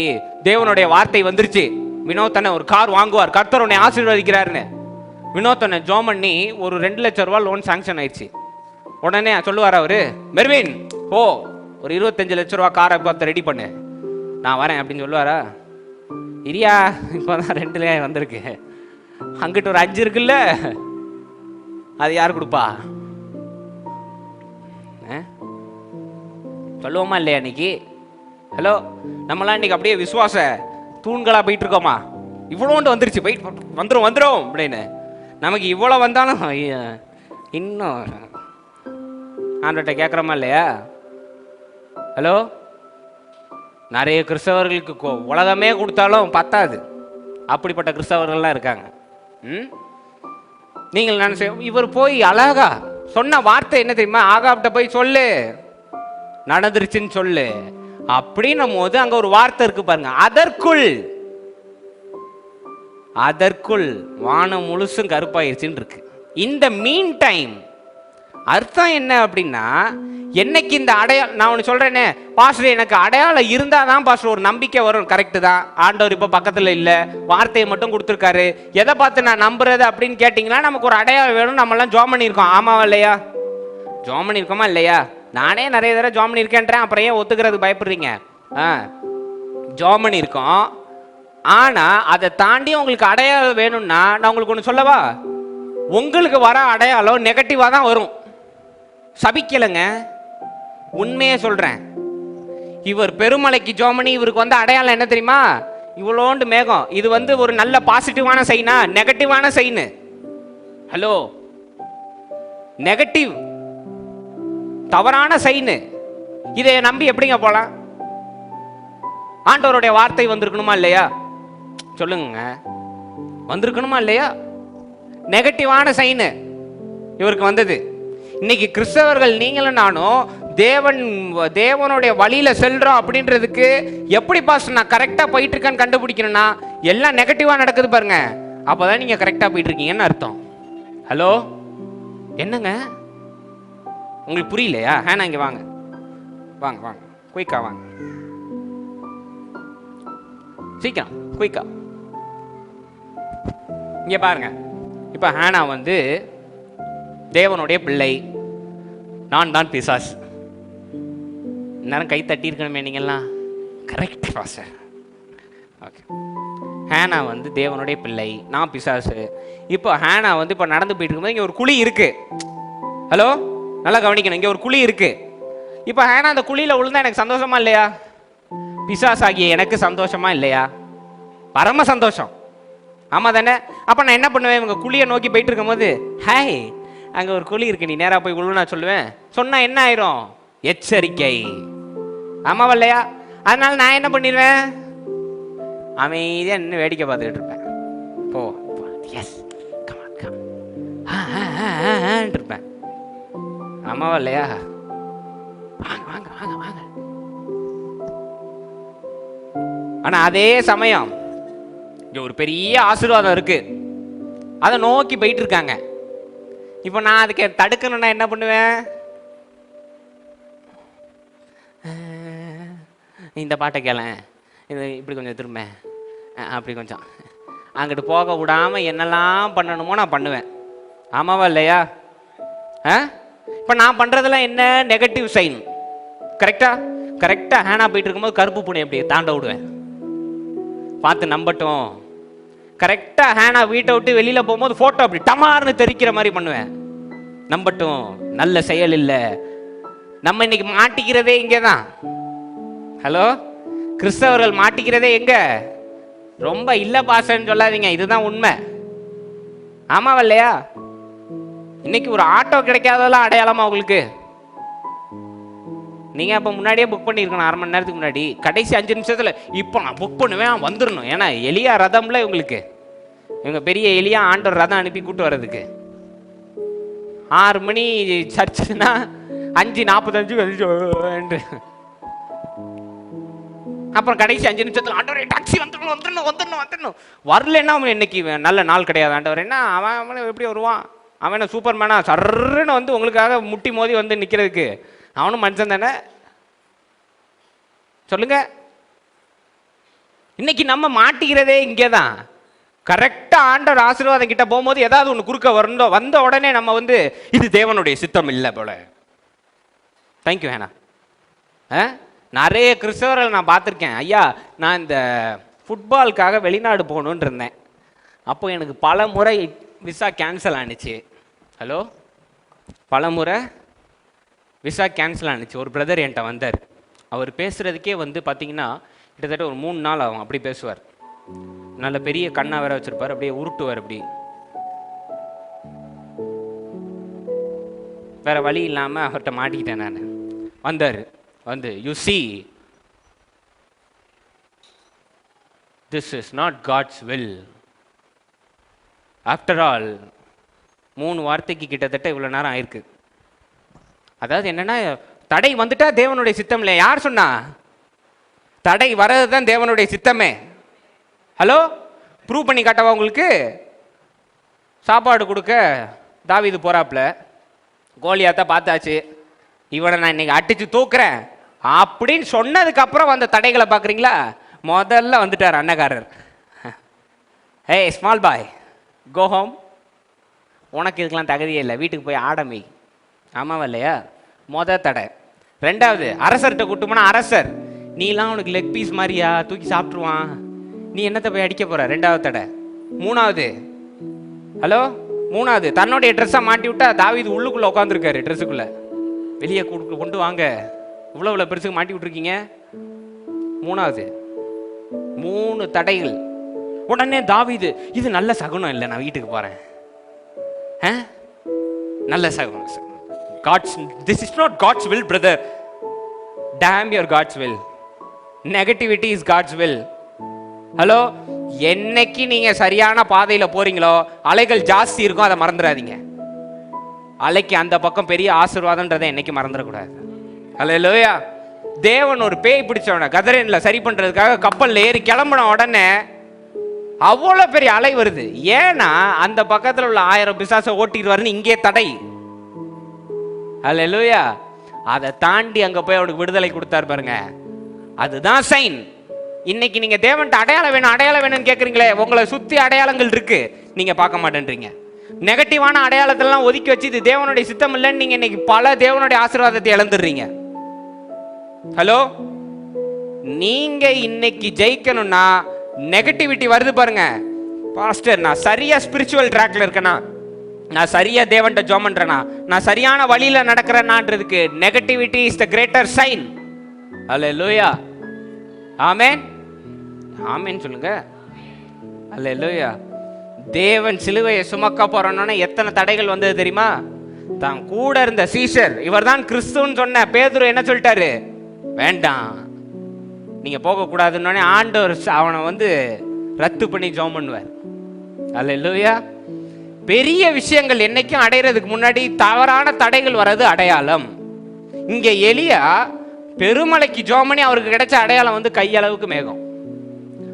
தேவனுடைய வார்த்தை வந்துருச்சு. வினோத்தனை ஒரு கார் வாங்குவார், கர்த்தர் உன்னை ஆசீர்வதிக்கிறாருன்னு. வினோத்தனை ஜோம் பண்ணி ஒரு 2 லட்சம் ரூபா லோன் சாங்ஷன் ஆயிடுச்சு. உடனே சொல்லுவார் அவரு, மெர்வின் ஓ ஒரு 25 லட்சம் ரூபா காரை பார்த்து ரெடி பண்ணு, நான் வரேன் அப்படின்னு சொல்லுவாரா? இரியா, இப்போதான் 2 வந்திருக்கு, அங்கிட்டு ஒரு 5 இருக்குல்ல, அது யார் கொடுப்பா? சொல்லுவோமா இல்லையா இன்னைக்கு? ஹலோ, நம்மளாம் இன்னைக்கு அப்படியே விசுவாச தூண்களா போயிட்டு இருக்கோமா? இவ்வளோண்டு வந்துருச்சு, போயிட்டு வந்துடும் அப்படின்னு. நமக்கு இவ்வளோ வந்தாலும் இன்னும் ஆண்டவர்கிட்ட கேட்குறோமா இல்லையா? ஹலோ, நிறைய கிறிஸ்தவர்களுக்கு உலகமே கொடுத்தாலும் பத்தாது, அப்படிப்பட்ட கிறிஸ்தவர்கள்லாம் இருக்காங்க. நீங்கள் நான் இவர் போய் அழகா சொன்ன வார்த்தை என்ன தெரியுமா? ஆகாப்ட போய் சொல்லு, நடந்துருச்சுன்னு சொல்லு அப்படின்னும் போது அங்க ஒரு வார்த்தை இருக்கு பாருங்க, அதற்குள் வானம் முழுசும் கருப்பாயிருச்சுன்னு இருக்கு. இந்த மீன் டைம் அர்த்தம் என்ன அப்படின்னா, என்னைக்கு இந்த அடையாளம், நான் ஒன்று சொல்றேனே பாஸ்டர், எனக்கு அடையாளம் இருந்தால் தான் பாஸ்டர் ஒரு நம்பிக்கை வரும். கரெக்டு தான், ஆண்டவர் இப்போ பக்கத்தில் இல்லை, வார்த்தையை மட்டும் கொடுத்துருக்காரு, எதை பார்த்து நான் நம்புறது அப்படின்னு கேட்டிங்கன்னா நமக்கு ஒரு அடையாளம் வேணும். நம்மளாம் ஜோம் பண்ணியிருக்கோம், ஆமாவா இல்லையா? ஜோம் பண்ணியிருக்கோமா இல்லையா? நானே நிறைய தடவை ஜோம் பண்ணியிருக்கேன்றேன், அப்புறம் ஏன் ஒத்துக்கிறதுக்கு பயப்படுறீங்க? ஜோம் பண்ணியிருக்கோம். ஆனால் அதை தாண்டி உங்களுக்கு அடையாளம் வேணும்னா நான் உங்களுக்கு ஒன்று சொல்லவா? உங்களுக்கு வர அடையாளம் நெகட்டிவாக தான் வரும். சபிக்கலைங்க, உண்மையே சொல்றேன். இவர் பெருமலைக்கு ஜோமனி, இவருக்கு வந்து அடையாளம் என்ன தெரியுமா? இவ்வளோண்டு மேகம். இது வந்து ஒரு நல்ல பாசிட்டிவான சைனா நெகட்டிவான சைனு? ஹலோ, நெகட்டிவ், தவறான சைனு. இதை நம்பி எப்படிங்க போலாம்? ஆண்டவருடைய வார்த்தை வந்திருக்கணுமா இல்லையா? சொல்லுங்க, வந்திருக்கணுமா இல்லையா? நெகட்டிவான சைனு இவருக்கு வந்தது. இன்னைக்கு கிறிஸ்தவர்கள் நீங்களும் நானும் தேவனுடைய வழியில செல்றோம் அப்படின்றதுக்கு எப்படி பாஸ்டர் நான் கரெக்டா போயிட்டு இருக்கேன்னு கண்டுபிடிக்கணும்னா எல்லாம் நெகட்டிவா நடக்குது பாருங்க, அப்போதான் நீங்க கரெக்டா போயிட்டு இருக்கீங்கன்னு அர்த்தம். ஹலோ, என்னங்க உங்களுக்கு புரியலையா? ஹேனா இங்க வாங்க வாங்க வாங்க, குயிக்கா வாங்க, சீக்கிரம் குயிக்கா இங்க பாருங்க. இப்ப ஹேனா வந்து தேவனுடைய பிள்ளை, நான் தான் பிசாசு. நேரம் கை தட்டி இருக்கணுமே நீங்கள்லாம். Correct pastor. ஓகே, ஹேனா வந்து தேவனுடைய பிள்ளை, நான் பிசாசு. இப்போ ஹேனா வந்து இப்போ நடந்து போயிட்டு இருக்கும்போது இங்கே ஒரு குழி இருக்கு. ஹலோ, நல்லா கவனிக்கணும், இங்கே ஒரு குழி இருக்கு. இப்போ ஹேனா அந்த குழியில் விழுந்தா எனக்கு சந்தோஷமா இல்லையா? பிசாஸ் ஆகிய எனக்கு சந்தோஷமா இல்லையா? பரம சந்தோஷம், ஆமா தானே? அப்போ நான் என்ன பண்ணுவேன்? இவங்க குழியை நோக்கி போயிட்டு இருக்கும் போது, ஹாய் அங்கே ஒரு குழி இருக்கு, நீ நேராக போய் விழு நான் சொல்லுவேன். சொன்னால் என்ன ஆயிரும்? எச்சரிக்கை. ஆமாவா இல்லையா? அதனால நான் என்ன பண்ணிடுவேன்? அமைதியாக நின்று வேடிக்கை பார்த்துக்கிட்டு இருப்பேன். போ எஸ் இருப்பேன். ஆமாவா இல்லையா? வாங்க வாங்க வாங்க வாங்க. ஆனா அதே சமயம் இங்க ஒரு பெரிய ஆசீர்வாதம் இருக்கு, அதை நோக்கி போயிட்டு இருக்காங்க. இப்போ நான் அதுக்கு தடுக்கணும்னா என்ன பண்ணுவேன்? இந்த பாட்டை கேள, இது இப்படி கொஞ்சம் திரும்ப, அப்படி கொஞ்சம் அங்கிட்டு போக விடாம என்னெல்லாம் பண்ணணுமோ நான் பண்ணுவேன். ஆமாவா இல்லையா? இப்போ நான் பண்றதெல்லாம் என்ன? Negative sign. கரெக்டா ஹேனா போயிட்டு இருக்கும்போது கருப்பு பூனை எப்படி தாண்ட விடுவேன், பார்த்து நம்பட்டும். கரெக்டா ஹேனா வீட்டை விட்டு வெளியில போகும்போது போட்டோ அப்படி டமார்னு தெரிக்கிற மாதிரி பண்ணுவேன், நம்பட்டும். நல்ல செயல் இல்லை. நம்ம இன்னைக்கு மாட்டிக்கிறதே இங்கேதான். ஹலோ, கிறிஸ்தவர்கள் மாட்டிக்கிறதே எங்க? ரொம்ப இல்ல பாசன்னு சொல்லாதீங்க, இதுதான் உண்மை. ஆமாவா இல்லையா? இன்னைக்கு ஒரு ஆட்டோ கிடைக்காதெல்லாம் அடையாளமா உங்களுக்கு? நீங்க அப்ப முன்னாடியே புக் பண்ணிருக்கணும், 1/2 மணி நேரத்துக்கு முன்னாடி. கடைசி 5 நிமிஷத்துல இப்போ நான் புக் பண்ணுவேன், வந்துடணும். ஏன்னா எலியா ரதம்ல இவங்களுக்கு, இவங்க பெரிய எலியா ஆண்டவர் ரதம் அனுப்பி கூட்டு வர்றதுக்கு. 6 மணி சர்ச்சுன்னா 5:45 அப்புறம் கடைசி 5 நிமிஷத்துல ஆண்டவரே டாக்ஸி வந்துடணும். வரலன்னா அவன் இன்னைக்கு நல்ல நாள் கிடையாது ஆண்டவர். என்ன அவன் எப்படி வருவான்? அவன் சூப்பர் மேனா சர்ன்னு வந்து உங்களுக்காக முட்டி மோதி வந்து நிக்கிறதுக்கு? அவனும் மனுஷன் தானே, சொல்லுங்க. இன்னைக்கு நம்ம மாட்டிக்கிறதே இங்கேதான். கரெக்டா ஆண்டவர் ஆசீர்வாதம் கிட்ட போகும்போது ஏதாவது ஒன்று குறுக்க வந்த உடனே நம்ம வந்து இது தேவனுடைய சித்தம் இல்லை போல. தேங்க்யூ ஹேனா. நிறைய கிறிஸ்தவர்கள் நான் பார்த்துருக்கேன். ஐயா, நான் இந்த ஃபுட்பாலுக்காக வெளிநாடு போகணுன்னு இருந்தேன். அப்போ எனக்கு பல முறை விசா கேன்சல் ஆனிச்சு. ஹலோ, பல முறை விசா கேன்சல் ஆனிச்சு. ஒரு பிரதர் என்கிட்ட வந்தார். அவர் பேசுகிறதுக்கே வந்து பார்த்தீங்கன்னா கிட்டத்தட்ட ஒரு 3 நாள் ஆகும். அப்படி பேசுவார். நல்ல பெரிய கண்ணா வேற வச்சிருப்பார், அப்படியே உருட்டுவார். அப்படி வேற வழி இல்லாமல் அவர்கிட்ட மாட்டிக்கிட்டேன் நான். வந்தார் வந்து, you see this is not God's will. After all 3 வார்த்தைக்கு கிட்டத்தட்ட இவ்வளோ நேரம் ஆயிருக்கு. அதாவது என்னன்னா, தடை வந்துட்டா தேவனுடைய சித்தம் இல்லை. யார் சொன்னா? தடை வர்றது தான் தேவனுடைய சித்தமே. ஹலோ, ப்ரூவ் பண்ணி காட்டவா உங்களுக்கு? சாப்பாடு கொடுக்க தாவீது போறாப்ல, கோலியாத்த பார்த்தாச்சு, இவனை நான் இன்னைக்கு அடிச்சு தூக்குறேன் அப்படின்னு சொன்னதுக்கு அப்புறம் வந்த தடைகளை பார்க்குறீங்களா? முதல்ல வந்துட்டார் அண்ணகாரர். ஏய் ஸ்மால் பாய், கோ ஹோம், உனக்கு இதுக்கெல்லாம் தகுதியே இல்லை, வீட்டுக்கு போய் ஆடமை. ஆமாவா இல்லையா? தடை. 2வது, அரசர்கிட்ட கூட்டு போனா அரசர், நீலாம் உனக்கு லெக் பீஸ் மாதிரியா, தூக்கி சாப்பிட்ருவான், நீ என்னத்தை போய் அடிக்க போற? 2வது தடை. 3வது, ஹலோ, 3வது, தன்னுடைய ட்ரெஸ்ஸை மாட்டி விட்டா தாவீது உள்ளுக்குள்ள உட்காந்துருக்காரு, ட்ரெஸ்ஸுக்குள்ள. வெளியே கொண்டு வாங்க, இவ்வளோ பெருசுக்கு மாட்டி விட்டுருக்கீங்க. 3வது. 3 தடைகள். உடனே தாவீது, இது நல்ல சகுனம் இல்லை, நான் வீட்டுக்கு போறேன். நல்ல சகுனம். This is not God's will, brother. Damn your God's will. Negativity is God's will. Hello, என்னைக்கு நீங்க சரியான பாதையில போறீங்களோ அலைகள் ஜாஸ்தி இருக்கும், அதை மறந்துடாதீங்க. அலைக்கு அந்த பக்கம் பெரிய ஆசீர்வாதம்ன்றதை என்னைக்கு மறந்துடக்கூடாது. ஹல்லேலூயா. தேவன் ஒரு பேய் பிடிச்சவன கதரேன்ல சரி பண்றதுக்காக கப்பல்ல ஏறி கிளம்பின உடனே அவ்வளோ பெரிய அலை வருது. ஏன்னா அந்த பக்கத்தில் உள்ள 1000 பிசாசை ஓட்டிட்டு வரணும், இங்கே தடை. ஹல்லேலூயா. அதை தாண்டி அங்க போய் அவனுக்கு விடுதலை கொடுத்தாரு பாருங்க, அதுதான் சைன். இன்னைக்கு நீங்க தேவன்ட்ட அடையாளம் வேணும்னு கேட்குறீங்களே, உங்களை சுத்தி அடையாளங்கள் இருக்கு, நீங்க பார்க்க மாட்டேன்றீங்க. நெகட்டிவான அடையாளத்தெல்லாம் ஒதுக்கி வச்சு இது தேவனுடைய சித்தம் இல்லைன்னு நீங்க இன்னைக்கு பல தேவனுடைய ஆசீர்வாதத்தை இழந்துடுறீங்க. ஹலோ, நீங்க இன்னைக்கு ஜெயிக்கணும்னா நெகட்டிவிட்டி வருது பாருங்க, பாஸ்டர் நான் சரியா ஸ்பிரிச்சுவல் ட்ராக்ல இருக்கேனா, நான் சரியா தேவன்ட்ட ஜெபம் பண்றேனா, நான் சரியான வழியில நடக்கிறேனான்றதுக்கு negativity is the greater sign. ஹல்லேலூயா. ஆமென். ஆமென் சொல்லுங்க. ஹல்லேலூயா. தேவன் சிலுவையை சுமக்க போறோம்னா எத்தனை தடைகள் வந்தது தெரியுமா? தான் கூட இருந்த சீஷர், இவர் தான் கிறிஸ்துன்னு சொன்ன பேதுரு என்ன சொல்லிட்டாரு? வேண்டாம், நீங்க போக கூடாதுன்னு ஆண்டவர் அவனை வந்து ரத்து பண்ணி ஜெபம் பண்ணுவார். அல்லேலூயா. பெரிய விஷயங்கள் என்னைக்கும் அடைகிறதுக்கு முன்னாடி தவறான தடைகள் வர்றது அடையாளம். இங்க எலியா பெருமலைக்கு ஜெபம் பண்ணி அவருக்கு கிடைச்ச அடையாளம் வந்து கையளவுக்கு மேகம்.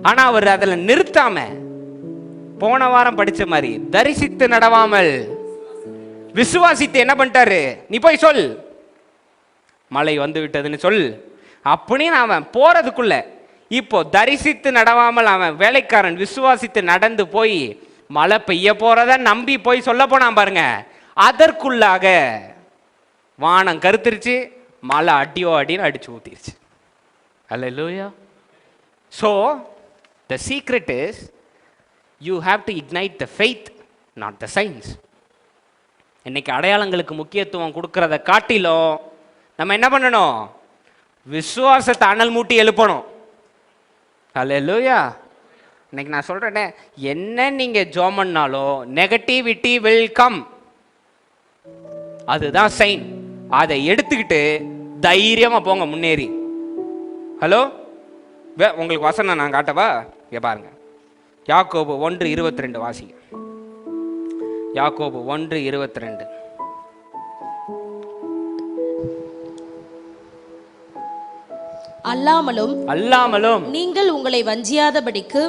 ஆனா அவர் அதுல நிறுத்தாம, போன வாரம் படிச்ச மாதிரி தரிசித்து நடவாமல் விசுவாசித்து என்ன பண்ணிட்டாரு? நீ போய் சொல், மழை வந்து விட்டதுன்னு சொல் அப்படின்னு அவன் போறதுக்குள்ள, இப்போ தரிசித்து நடவாமல் அவன் வேலைக்காரன் விசுவாசித்து நடந்து போய் மழை பெய்ய போறத நம்பி போய் சொல்ல போனான் பாருங்க. அதற்குள்ளாக வானம் கருத்துருச்சு, மழை அடியோ அடின்னு அடிச்சு ஊத்திருச்சு. அல்லேலூயா. So the secret is you have to ignite the faith, not the signs. இன்னைக்கு அடையாளங்களுக்கு முக்கியத்துவம் கொடுக்கறத காட்டிலும் நம்ம என்ன பண்ணணும்? விசுவாசத்தை அனல் மூட்டி எழுப்பணும். அல்லேலூயா. இன்னைக்கு நான் சொல்றேனே, என்ன நீங்க ஜெபம் பண்ணாலும் நெகட்டிவிட்டி வில் கம். அதுதான் சைன். அதை எடுத்துக்கிட்டு தைரியமா போங்க முன்னேறி. ஹலோ, உங்களுக்கு வசனம் நான் காட்டவா? இங்க பாருங்க, யாக்கோபு 1:22 வாசிங்க. யாக்கோபு 1:22. அல்லாமலும் நீங்கள் உங்களை வஞ்சியாதபடிக்கு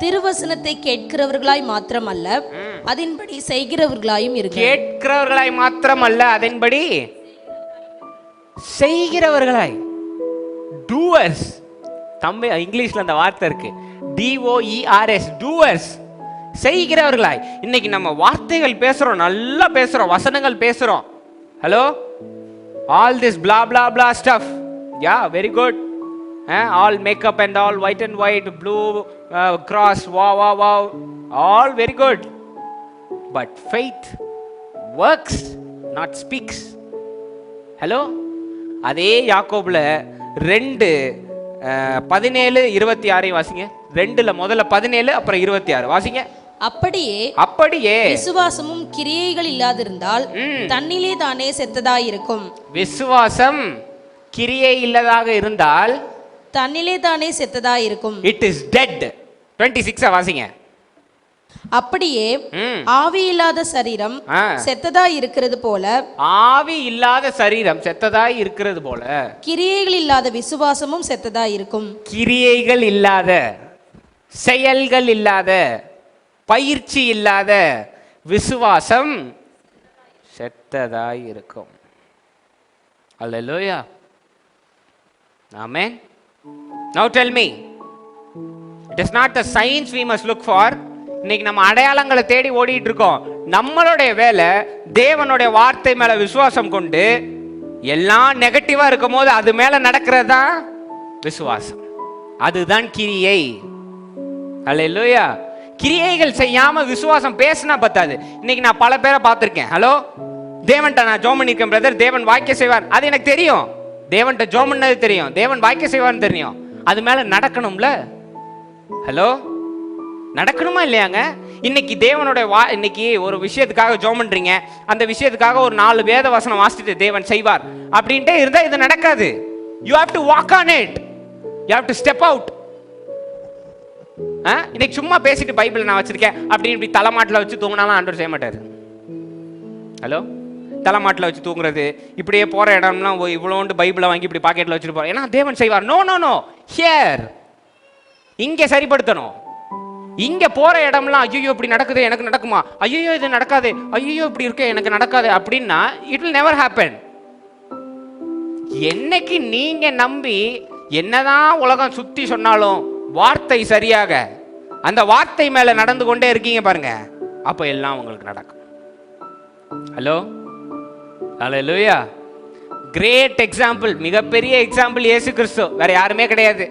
திருவசனத்தை கேட்கிறவர்களாய் மாத்திரமல்ல அதன்படி செய்கிறவர்களாயும் இருக்க. கேட்கிறவர்களாய் மாத்திரமல்ல அதன்படி செய்கிறவர்களாய். டூவர்ஸ். தமிழ் இங்கிலீஷ்ல அந்த வார்த்தை இருக்கு, DOERS, டூவர்ஸ். செய்கிறவர்களாய். இன்னைக்கு நம்ம வார்த்தைகள் பேசுறோம், நல்லா பேசுறோம், வசனங்கள் பேசுறோம். Hello, all this blah blah blah stuff, yeah, very good. All makeup and all white and white, blue cross, wow wow wow, all very good. But faith works, not speaks. Hello. அதே யாக்கோபுல 2:17-26 வாசிங்க. 2ல முதல்ல 17 அப்புறம் 26 வாசிங்க. அப்படியே விசுவாசமும் கிரியைகள் இல்லாதிருந்தால் தன்னிலே தானே செத்ததாயிருக்கும். விசுவாசம் கிரியை இல்லதாக இருந்தால் தன்னிலே தானே செத்ததாயிருக்கும். It is dead. 26 வாசிங்க. அப்படியே ஆவி இல்லாத சரீரம் செத்ததாய் இருக்கிறது போல, ஆவி இல்லாத சரீரம் செத்ததாய் இருக்கிறது போல, கிரியைகள் இல்லாத விசுவாசமும் செத்ததாய் இருக்கும். கிரியைகள் இல்லாத, செயல்கள் இல்லாத, பயிற்சி இல்லாத விசுவாசம் செத்ததாய் இருக்கும். அல்லேலூயா. ஆமென். Now tell me, it is not the signs we must look for. இன்னைக்கு நம்ம அடையாளங்களை தேடி ஓடிட்டு இருக்கோம். நம்மளுடைய வேலை தேவனுடைய வார்த்தை மேல விசுவாசம் கொண்டு, எல்லாம் நெகட்டிவா இருக்கும் போது அது மேல நடக்கிறது தான் விசுவாசம். அதுதான் கிரியை. அல்லேலூயா. கிரியைகள் செய்யாம விசுவாசம் பேசினா பத்தாது. இன்னைக்கு நான் பல பேரை பார்த்திருக்கேன். ஹலோ, தேவன்ட்ட நான் ஜெபம் பண்ணிருக்கேன் பிரதர், தேவன் வாக்கியம் செய்வார், அது எனக்கு தெரியும். தேவன்ட்ட ஜெபம் பண்ணது தெரியும், தேவன் வாக்கியம் செய்வார்னு தெரியும். அது மேல நடக்கணும்ல. ஹலோ, நடக்கணுமா இல்லையாங்க? இன்னைக்கு தேவனுடைய இன்னைக்கு ஒரு விஷயத்துக்காக ஜெபம் பண்றீங்க, அந்த விஷயத்துக்காக ஒரு 4 வேத வசனம் வாசிச்சுட்டு தேவன் செய்வார் அப்படின்ட்டே இருந்தா இது நடக்காது. You have to walk on it. You have to step out. இன்னைக்கு சும்மா பேசிட்டு பைபிள் நான் வச்சிருக்கேன் அப்படின்னு இப்படி தலைமாட்டில் வச்சு தூங்கினாலும் ஆண்டவர் செய்ய மாட்டாரு. ஹலோ, தலைமாட்டில் வச்சு தூங்குறது, இப்படியே போற இடம்லாம் இவ்வளோண்டு பைபிளை வாங்கி இப்படி பாக்கெட்ல வச்சுட்டு போறோம், ஏன்னா தேவன் செய்வார். நோ நோ நோ, ஹியர் இங்க சரிப்படுத்தணும். இங்க போற இடம்லாம் ஐயோ இப்படி நடக்குது, எனக்கு நடக்குமா, ஐயோ இது நடக்காது, ஐயோ இப்படி இருக்கு, எனக்கு நடக்காது அப்படின்னா இட் வில் நெவர் ஹேப்பன். என்னைக்கு நீங்க நம்பி என்னதான் உலகம் சுத்தி சொன்னாலும் வார்த்தை சரியாக அந்த வார்த்தை மேல நடந்து கொண்டே இருக்கீங்க பாருங்க, அப்ப எல்லாம் உங்களுக்கு நடக்கும். ஹலோ, ஹல்லேலூயா. கிரேட் எக்ஸாம்பிள், மிகப்பெரிய எக்ஸாம்பிள் இயேசு கிறிஸ்து, வேற யாருமே கிடையாது.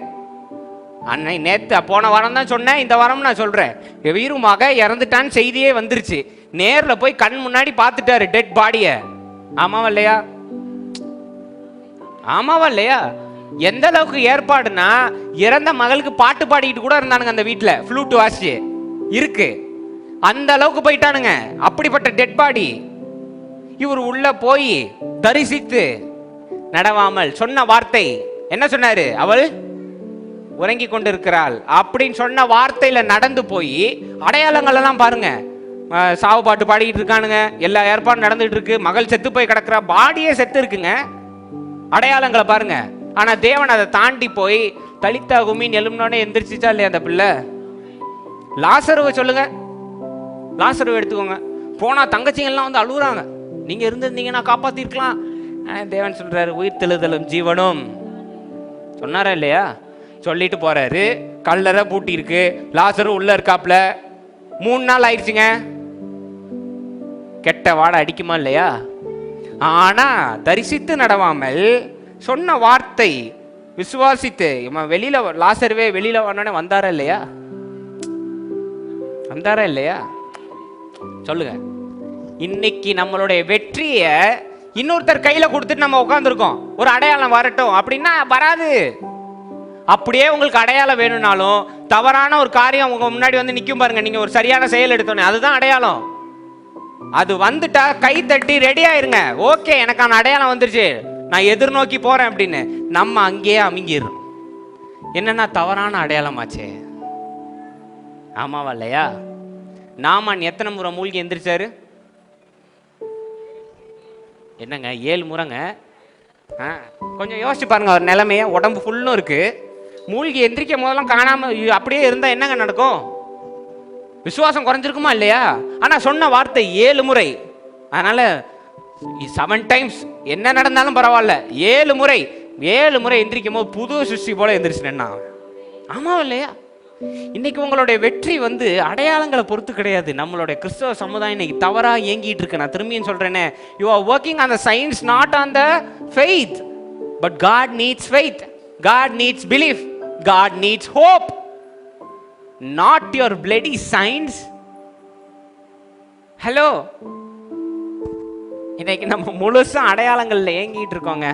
அன்னை நேத்து போன வாரம் தான் சொன்னேன், இந்த வாரம் நான் சொல்றேன். வீருமாக இறந்துட்டான்னு செய்தியே வந்துருச்சு. நேர்ல போய் கண் முன்னாடி பார்த்துட்டாரு டெட் பாடிய. ஆமாவா இல்லையா? ஆமாவா இல்லையா? எந்த அளவுக்கு ஏற்பாடுனா, இறந்த மகளுக்கு பாட்டு பாடிக்கிட்டு கூட இருந்தானுங்க அந்த வீட்டுல, ஃப்ளூட் வாசிச்சு இருக்கு. அந்த அளவுக்கு போயிட்டானுங்க. அப்படிப்பட்ட டெட் பாடி. இவர் உள்ள போய் தரிசித்து நடவாமல் சொன்ன வார்த்தை என்ன சொன்னாரு? அவள் உறங்கி கொண்டிருக்கிறாள் அப்படின்னு சொன்ன வார்த்தையில நடந்து போய் அடையாளங்கள் எல்லாம் பாருங்க. சாவு பாட்டு பாடிக்கிட்டு இருக்கானுங்க, எல்லா ஏற்பாடும் நடந்துட்டு இருக்கு, மகள் செத்து போய் கிடக்குறா, பாடியே செத்து இருக்குங்க, அடையாளங்களை பாருங்க. ஆனா தேவன் அதை தாண்டி போய் தலித்தா குமின் எழும்பினோடனே எந்திரிச்சிச்சா இல்லையா அந்த பிள்ளை? லாசருவை சொல்லுங்க, லாசருவை எடுத்துக்கோங்க. போனா தங்கச்சிங்கெல்லாம் வந்து அழுகுறாங்க, நீங்க இருந்திருந்தீங்கன்னா காப்பாத்திருக்கலாம். தேவன் சொல்றாரு உயிர் தெழுதலும் ஜீவனும் சொன்னாரா இல்லையா? சொல்லிட்டு போறாரு. கல்லறை பூட்டி இருக்கு, லாசரு உள்ள இருக்காப்ல. 3 நாள் ஆயிடுச்சுங்க. கெட்ட வாடை அடிக்குமா இல்லையா? ஆனா தரிசித்து நடவாமல் சொன்ன வார்த்தை விசுவாசித்து இவன் வெளியில, லாசருவே வெளியில வந்தோடனே வந்தாரா இல்லையா? வந்தாரா இல்லையா? சொல்லுங்க. இன்னைக்கு நம்மளுடைய வெற்றியை இன்னொருத்தர் கையில கொடுத்துட்டு நம்ம உட்காந்துருக்கோம். ஒரு அடையாளம் வரட்டும் அப்படின்னா வராது. அப்படியே உங்களுக்கு அடையாளம் வேணும்னாலும் தவறான ஒரு காரியம் உங்க முன்னாடி வந்து நிற்கும் பாருங்க, நீங்க ஒரு சரியான செயல் எடுத்தோன்னே அதுதான் அடையாளம். அது வந்துட்டா கை தட்டி ரெடி ஆயிருங்க. ஓகே, எனக்கான அடையாளம் வந்துருச்சு, நான் எதிர்நோக்கி போறேன் அப்படின்னு நம்ம அங்கேயே அமுங்கிடுறோம். என்னன்னா தவறான அடையாளமாச்சே. ஆமாவா இல்லையா? நாமான் எத்தனை முறை மூழ்கி எந்திரிச்சாரு? என்னங்க 7 முறைங்க. கொஞ்சம் யோசிச்சு பாருங்க அவர் நிலைமைய. உடம்பு ஃபுல்லும் இருக்கு, மூழ்கி எந்திரிக்கும் போதெல்லாம் காணாம அப்படியே இருந்தா என்னங்க நடக்கும்? விசுவாசம் குறைஞ்சிருக்குமா இல்லையா? ஆனா சொன்ன வார்த்தை 7 முறை. அதனால 7 டைம்ஸ் என்ன நடந்தாலும் பரவாயில்ல, 7 முறை எந்திரிக்கும் போது புது சிருஷ்டி போல எந்திரிச்சுன்னா ஆமாவா இல்லையா? இன்னைக்கு உங்களுடைய வெற்றி வந்து அடையாளங்களை பொறுத்து கிடையாது. நம்மளுடைய கிறிஸ்தவ சமுதாயம் இன்னைக்கு தவறா இயங்கிட்டு இருக்கு. நான் திரும்பியும் சொல்றேனே, you are working on the science, not on the faith. But God needs faith, God needs belief, God needs hope, not your bloody science. Hello, இன்னைக்கு நம்ம முழுசா அடையாளங்கள்ல ஏங்கிட்டு இருக்கோங்க.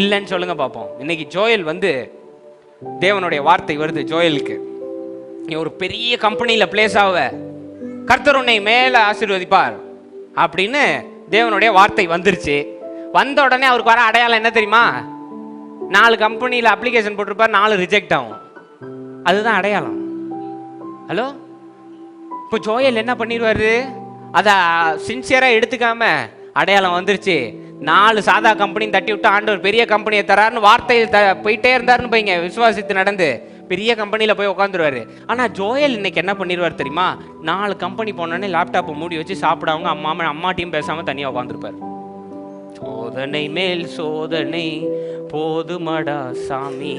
இல்லைன்னு சொல்லுங்க பார்ப்போம். இன்னைக்கு ஜோயல் வந்து தேவனுடைய வார்த்தை வருது ஜோயலுக்கு, நீ ஒரு பெரிய கம்பெனியில் பிளேஸ் ஆவ, கர்த்தர் உன்னை மேலே ஆசீர்வதிப்பார் அப்படின்னு தேவனுடைய வார்த்தை வந்துருச்சு. வந்த உடனே அவருக்கு வர அடையாளம் என்ன தெரியுமா? 4 கம்பெனியில் அப்ளிகேஷன் போட்டிருப்பார், 4 ரிஜெக்ட் ஆகும். அதுதான் அடையாளம். ஹலோ, இப்போ ஜோயல் என்ன பண்ணிடுவாரு? அதை சின்சியராக எடுத்துக்காம அடையாளம் வந்துருச்சு, 4 சாதா கம்பெனி தட்டி விட்டு ஆண்டவர் பெரிய கம்பெனியை தராருன்னு வார்த்தையில் போயிட்டே இருந்தாருன்னு போய்ங்க, விசுவாசித்து நடந்து பெரிய கம்பெனியில் போய் உட்காந்துருவாரு. ஆனால் ஜோயல் இன்னைக்கு என்ன பண்ணிடுவார் தெரியுமா? 4 கம்பெனி போனோடனே லேப்டாப்பை மூடி வச்சு சாப்பிடாமங்க அம்மாட்டையும் பேசாமல் தனியாக உட்காந்துருப்பார். சோதனை மேல் சோதனை போதுமடா சாமி.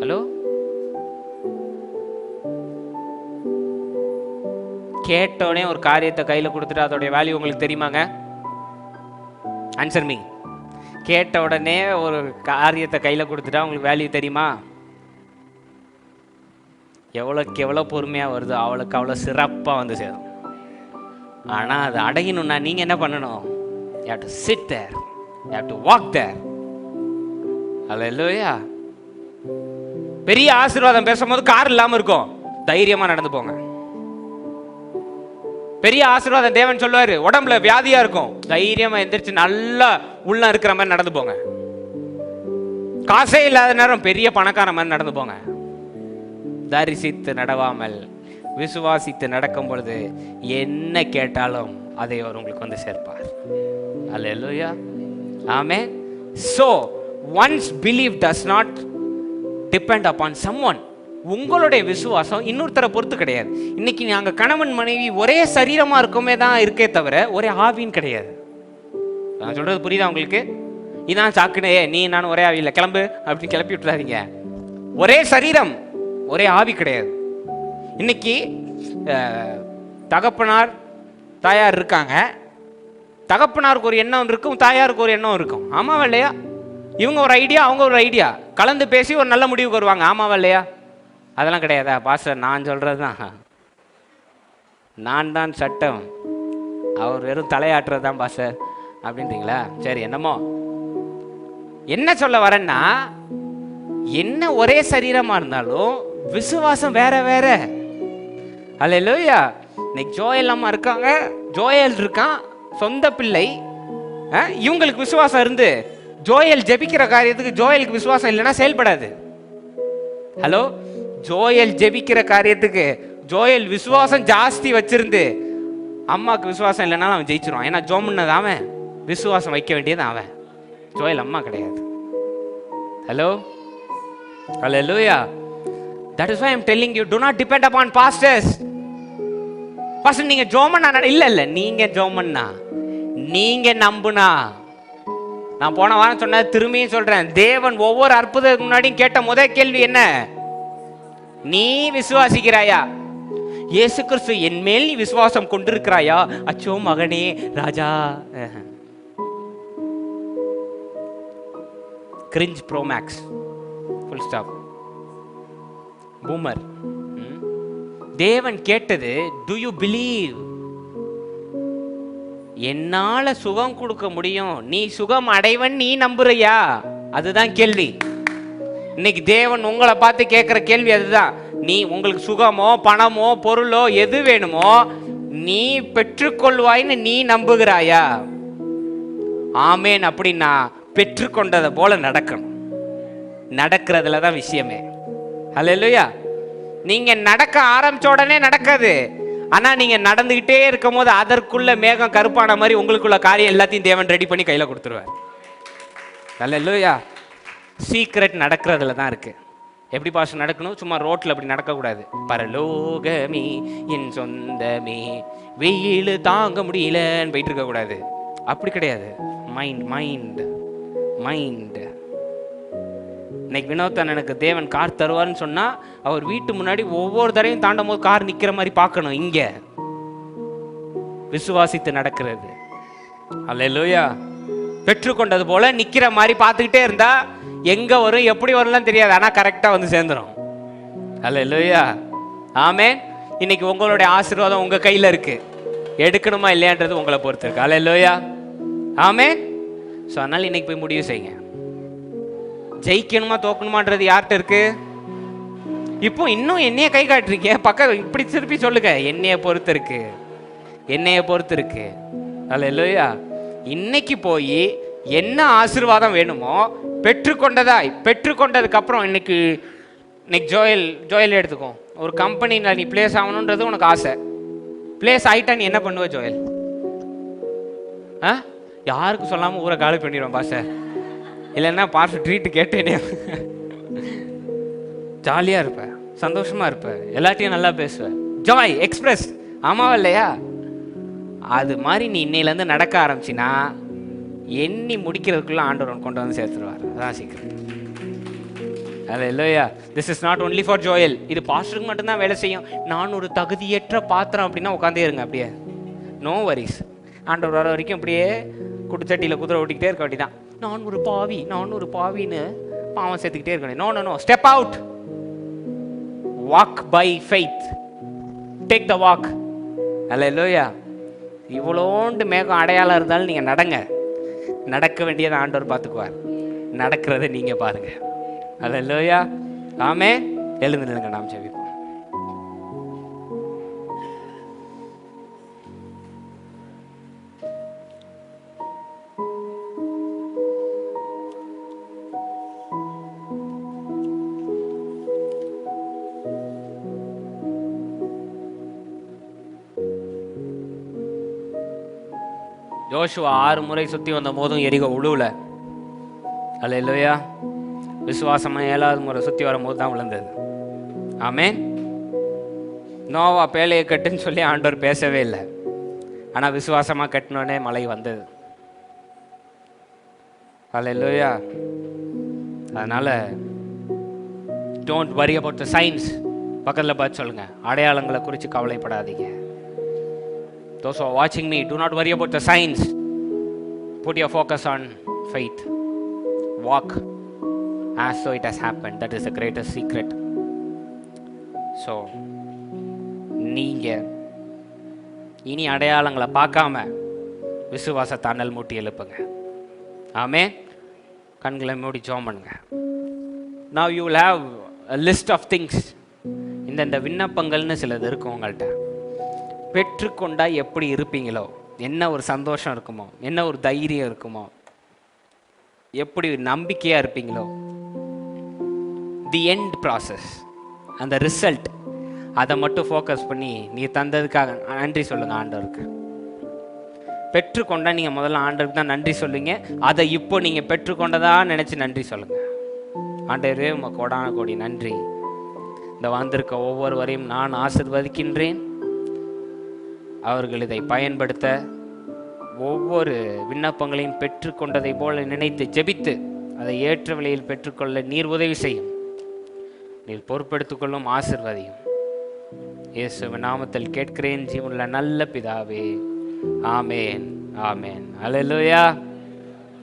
ஹலோ, கேட்டோடனே ஒரு காரியத்தை கையில் கொடுத்துட்டு அதோடைய வேல்யூ உங்களுக்கு தெரியுமாங்க? Answer me. கேட்ட உடனே ஒரு காரியத்தை கையில் கொடுத்துட்டா உங்களுக்கு வேல்யூ தெரியுமா? எவ்வளோக்கு எவ்வளோ பொறுமையாக வருதோ அவளுக்கு அவ்வளோ சிறப்பாக வந்து சேரும். ஆனால் அது அடையணும்னா நீங்கள் என்ன பண்ணணும்? You have to sit there, you have to walk there. அல்லேலூயா. பெரிய ஆசீர்வாதம் பேசும்போது கார் இல்லாமல் இருக்கும், தைரியமாக நடந்து போங்க. பெரிய ஆசீர்வாதம் தேவன் சொல்லுவாரு, உடம்புல வியாதியா இருக்கும், தைரியமா எந்திரிச்சு நல்லா உள்ள இருக்கிற மாதிரி நடந்து போங்க. காசே இல்லாத நேரம் பெரிய பணக்கார மாதிரி நடந்து போங்க. தரிசித்து நடவாமல் விசுவாசித்து நடக்கும் பொழுது என்ன கேட்டாலும் அதை அவர் உங்களுக்கு வந்து சேர்ப்பார். அல்லேலூயா, ஆமென். So one's belief does not depend upon someone. உங்களுடைய விசுவாசம் இன்னொருத்தரை பொறுத்து கிடையாது. இன்னைக்கு நாங்கள் கணவன் மனைவி ஒரே சரீரமா இருக்குமே தான் இருக்கே தவிர ஒரே ஆவின்னு கிடையாது. நான் சொல்றது புரியுதா உங்களுக்கு? இதான் சாக்குனே, நீ நான் ஒரே ஆவி இல்லை, கிளம்பு அப்படின்னு கிளப்பி விட்டுறாதீங்க. ஒரே சரீரம், ஒரே ஆவி கிடையாது. இன்னைக்கு தகப்பனார் தாயார் இருக்காங்க, தகப்பனாருக்கு ஒரு எண்ணம் இருக்கும், தாயாருக்கு ஒரு எண்ணம் இருக்கும். ஆமாவா இல்லையா? இவங்க ஒரு ஐடியா, அவங்க ஒரு ஐடியா, கலந்து பேசி ஒரு நல்ல முடிவுக்கு வருவாங்க. ஆமாவா இல்லையா? அதெல்லாம் கிடையாதா? பாஸ்டர் நான் சொல்கிறது தான், நான் தான் சட்டம், அவர் வெறும் தலையாட்டுறது தான் பாஸ்டர் அப்படின்றீங்களா? சரி, என்னமோ. என்ன சொல்ல வரேன்னா, என்ன ஒரே சரீரமாக இருந்தாலும் விசுவாசம் வேற வேற. அல்லேலூயா. இன்னைக்கு ஜோயல் அம்மா இருக்காங்க, ஜோயல் இருக்கான், சொந்த பிள்ளை. இவங்களுக்கு விசுவாசம் இருந்து ஜோயல் ஜெபிக்கிற காரியத்துக்கு ஜோயலுக்கு விசுவாசம் இல்லைன்னா செயல்படாது. ஹலோ, ஜோயல் ஜெபிக்கிற காரியத்துக்கு ஜோயல் விசுவாசம் ஜாஸ்தி வச்சிருந்து அம்மாவுக்கு விசுவாசம் இல்லைன்னா அவன் ஜெயிச்சிருவான். ஏன்னா ஜோமுன்னது அவன், விசுவாசம் வைக்க வேண்டியது அவன், ஜோயல் அம்மா கிடையாது. Hello, hallelujah. That is why I am telling you, do not depend upon pastors. Pastor நீங்க ஜோமன்னா இல்ல, நீங்க ஜோமன்னா, நீங்க நம்புனா. நான் போன வாரம் சொன்ன திரும்பியும் சொல்றேன், தேவன் ஒவ்வொரு அற்புதத்துக்கு முன்னாடியும் கேட்ட முதல் கேள்வி என்ன? நீ விசுவாசிக்கிறாயா? இயேசு கிறிஸ்து என் மேல் நீ விசுவாசம் கொண்டிருக்கிறாயா? அச்சோ மகனே ராஜா. Cringe pro max, full stop, boomer. தேவன் கேட்டது, டு யூ பிலீவ்? என்னால சுகம் கொடுக்க முடியும், நீ சுகம் அடைவன் நீ நம்புறியா? அதுதான் கேள்வி. இன்னைக்கு தேவன் உங்களை பார்த்து கேட்கிற கேள்வி அதுதான். நீ உங்களுக்கு சுகமோ பணமோ பொருளோ எது வேணுமோ நீ பெற்றுக்கொள்வாய்ன்னு நீ நம்புகிறாயா? ஆமேன். அப்படின்னா பெற்றுக்கொண்டதை போல நடக்கணும். நடக்கிறதுல தான் விஷயமே. ஹல்லேலூயா. நீங்க நடக்க ஆரம்பிச்ச உடனே நடக்காது. ஆனா நீங்க நடந்துகிட்டே இருக்கும் போது அதற்குள்ள மேகம் கருப்பான மாதிரி உங்களுக்குள்ள காரியம் எல்லாத்தையும் தேவன் ரெடி பண்ணி கையில கொடுத்துருவார். ஹல்லேலூயா. சீக்ரெட் நடக்கிறதுல தான் இருக்கு. எப்படி பாஸ்டர் நடக்கணும்? சும்மா ரோட்ல அப்படி நடக்கக்கூடாது. பரலோகமே என் சொந்தமே, வெயில் தாங்க முடியலன்னு போயிட்டு இருக்க கூடாது. அப்படி கிடையாது. Mind mind mind. இன்னைக்கு வினோத்தன் எனக்கு தேவன் கார் தருவார்னு சொன்னா அவர் வீட்டு முன்னாடி ஒவ்வொரு தடையும் தாண்டும் போது கார் நிக்கிற மாதிரி பார்க்கணும். இங்க விசுவாசித்து நடக்கிறது. அல்லேலூயா. பெற்றுக்கொண்டது போல நிக்கிற மாதிரி பார்த்துக்கிட்டே இருந்தா எங்க வரும் எப்படி வரும்லாம் தெரியாது, ஆனா கரெக்டா வந்து சேர்ந்துடும். அல்லேலூயா. ஆமென். இன்னைக்கு உங்களுடைய ஆசீர்வாதம் உங்க கையில இருக்கு. எடுக்கணுமா இல்லையான்றது உங்களை பொறுத்து இருக்கு. அல்லேலூயா. ஆமென். ஸோ அதனால இன்னைக்கு போய் முடிவு செய்யுங்க. ஜெயிக்கணுமா தோக்கணுமான்றது யார்கிட்ட இருக்கு? இப்போ இன்னும் என்னைய கை காட்டுறீங்க, பக்கம் இப்படி திருப்பி சொல்லுங்க. என்னைய பொறுத்து இருக்கு, என்னைய பொறுத்து இருக்கு. அல்லேலூயா. இன்னைக்கு போய் என்ன ஆசீர்வாதம் வேணுமோ பெற்றுக்கொண்டதுக்கு அப்புறம் இன்னைக்கு ஜோயல் எடுத்துக்கோ. ஒரு கம்பெனியில் நீ பிளேஸ் ஆகணுன்றது உனக்கு ஆசை. பிளேஸ் ஆயிட்டா நீ என்ன பண்ணுவ ஜோயல்? யாருக்கும் சொல்லாம ஊரை காலி பண்ணிடுவோம் பாச. இல்லைன்னா பார்த்து ட்ரீட்டு கேட்டேனே. ஜாலியாக இருப்பேன், சந்தோஷமாக இருப்பேன், எல்லாத்தையும் நல்லா பேசுவேன். Joy express. ஆமாவா இல்லையா? அது மாதிரி நீ இன்னையிலேருந்து நடக்க ஆரம்பிச்சின்னா எண்ணி முடிக்கிறதுக்குள்ளே ஆண்டவர் கொண்டு வந்து சேர்த்துருவார். அதான் சீக்கிரம். அல்லேலூயா. This is not only for Joel. இது பாஸ்டருக்கு மட்டும்தான் வேலை செய்யும். நான் ஒரு தகுதியற்ற பாத்திரம் அப்படின்னா உட்காந்தே இருங்க அப்படியே. No worries. ஆண்டவர் வர வரைக்கும் அப்படியே குடிச்சட்டியில் குதிரை ஓட்டிக்கிட்டே இருக்க வேண்டியதான். நான் ஒரு பாவின்னு பாவம் சேர்த்துக்கிட்டே இருக்கணும். No no no. Step out. Walk by faith. Take the walk. அல்லேலூயா. இவ்வளோண்டு மேகம் அடையாளம் இருந்தாலும் நீங்கள் நடங்க. நடக்க வேண்டியதை ஆண்டவர் பார்த்துக்குவார். நடக்கிறத நீங்கள் பாருங்க. அல்லேலூயா. ஆமென். எழுந்து நில்லுங்க, நாம் ஜெபிப்போம். யோசுவா 6 முறை சுற்றி வந்த போதும் எரிகோ உழுவுல. அல்லேலூயா. விசுவாசமா 7வது முறை சுற்றி வரும்போது தான் விழுந்தது. ஆமென். நோவா பேழையை கட்டுன்னு சொல்லி ஆண்டவர் பேசவே இல்லை. ஆனால் விசுவாசமாக கட்டினோடனே மழை வந்தது. அல்லேலூயா. அதனால் don't worry about the science. பக்கத்தில் பார்த்து சொல்லுங்க, அடையாளங்களை குறித்து கவலைப்படாதீங்க. Those who are watching me, do not worry about the signs. Put your focus on faith. Walk as though it has happened. That is the greatest secret. So, நீங்க இனி அடையாளங்களை பார்க்காம விசுவாசத்தை அனல் மூட்டி எழுப்புங்க. ஆமென். கண்களை மூடி ஜெபம் பண்ணுங்க. Now you will have a list of things. இந்தந்த விண்ணப்பங்கள்னு சிலது இருக்கும் உங்கள்கிட்ட. பெற்றுக்கொண்டா எப்படி இருப்பீங்களோ, என்ன ஒரு சந்தோஷம் இருக்குமோ, என்ன ஒரு தைரியம் இருக்குமோ, எப்படி நம்பிக்கையாக இருப்பீங்களோ, தி எண்ட் ப்ராசஸ், அந்த ரிசல்ட், அதை மட்டும் ஃபோக்கஸ் பண்ணி நீ தந்ததுக்காக நன்றி சொல்லுங்கள் ஆண்டவருக்கு. பெற்றுக்கொண்டா நீங்கள் முதல்ல ஆண்டவருக்கு தான் நன்றி சொல்லுங்க. அதை இப்போ நீங்கள் பெற்றுக்கொண்டதா நினச்சி நன்றி சொல்லுங்கள். ஆண்டவரே உங்கள் கோடான கோடி நன்றி. இந்த வந்திருக்க ஒவ்வொருவரையும் நான் ஆசீர்வதிக்கின்றேன். அவர்கள் இதை பயன்படுத்த ஒவ்வொரு விண்ணப்பங்களையும் பெற்றுக்கொண்டதை போல நினைத்து ஜெபித்து அதை ஏற்ற வழியில் பெற்றுக்கொள்ள நீர் உதவி செய்யும். நீர் பொறுப்பெடுத்துக்கொள்ளும், ஆசீர்வதியும். இயேசுவின் நாமத்தில் கேட்கிறேன் ஜீவனுள்ள நல்ல பிதாவே, ஆமேன், ஆமேன். அல்லேலூயா.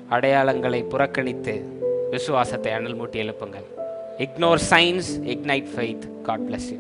அடையாளங்களை புறக்கணித்து விசுவாசத்தை அனல் மூட்டி எழுப்புங்கள். Ignore signs, ignite faith. God bless you.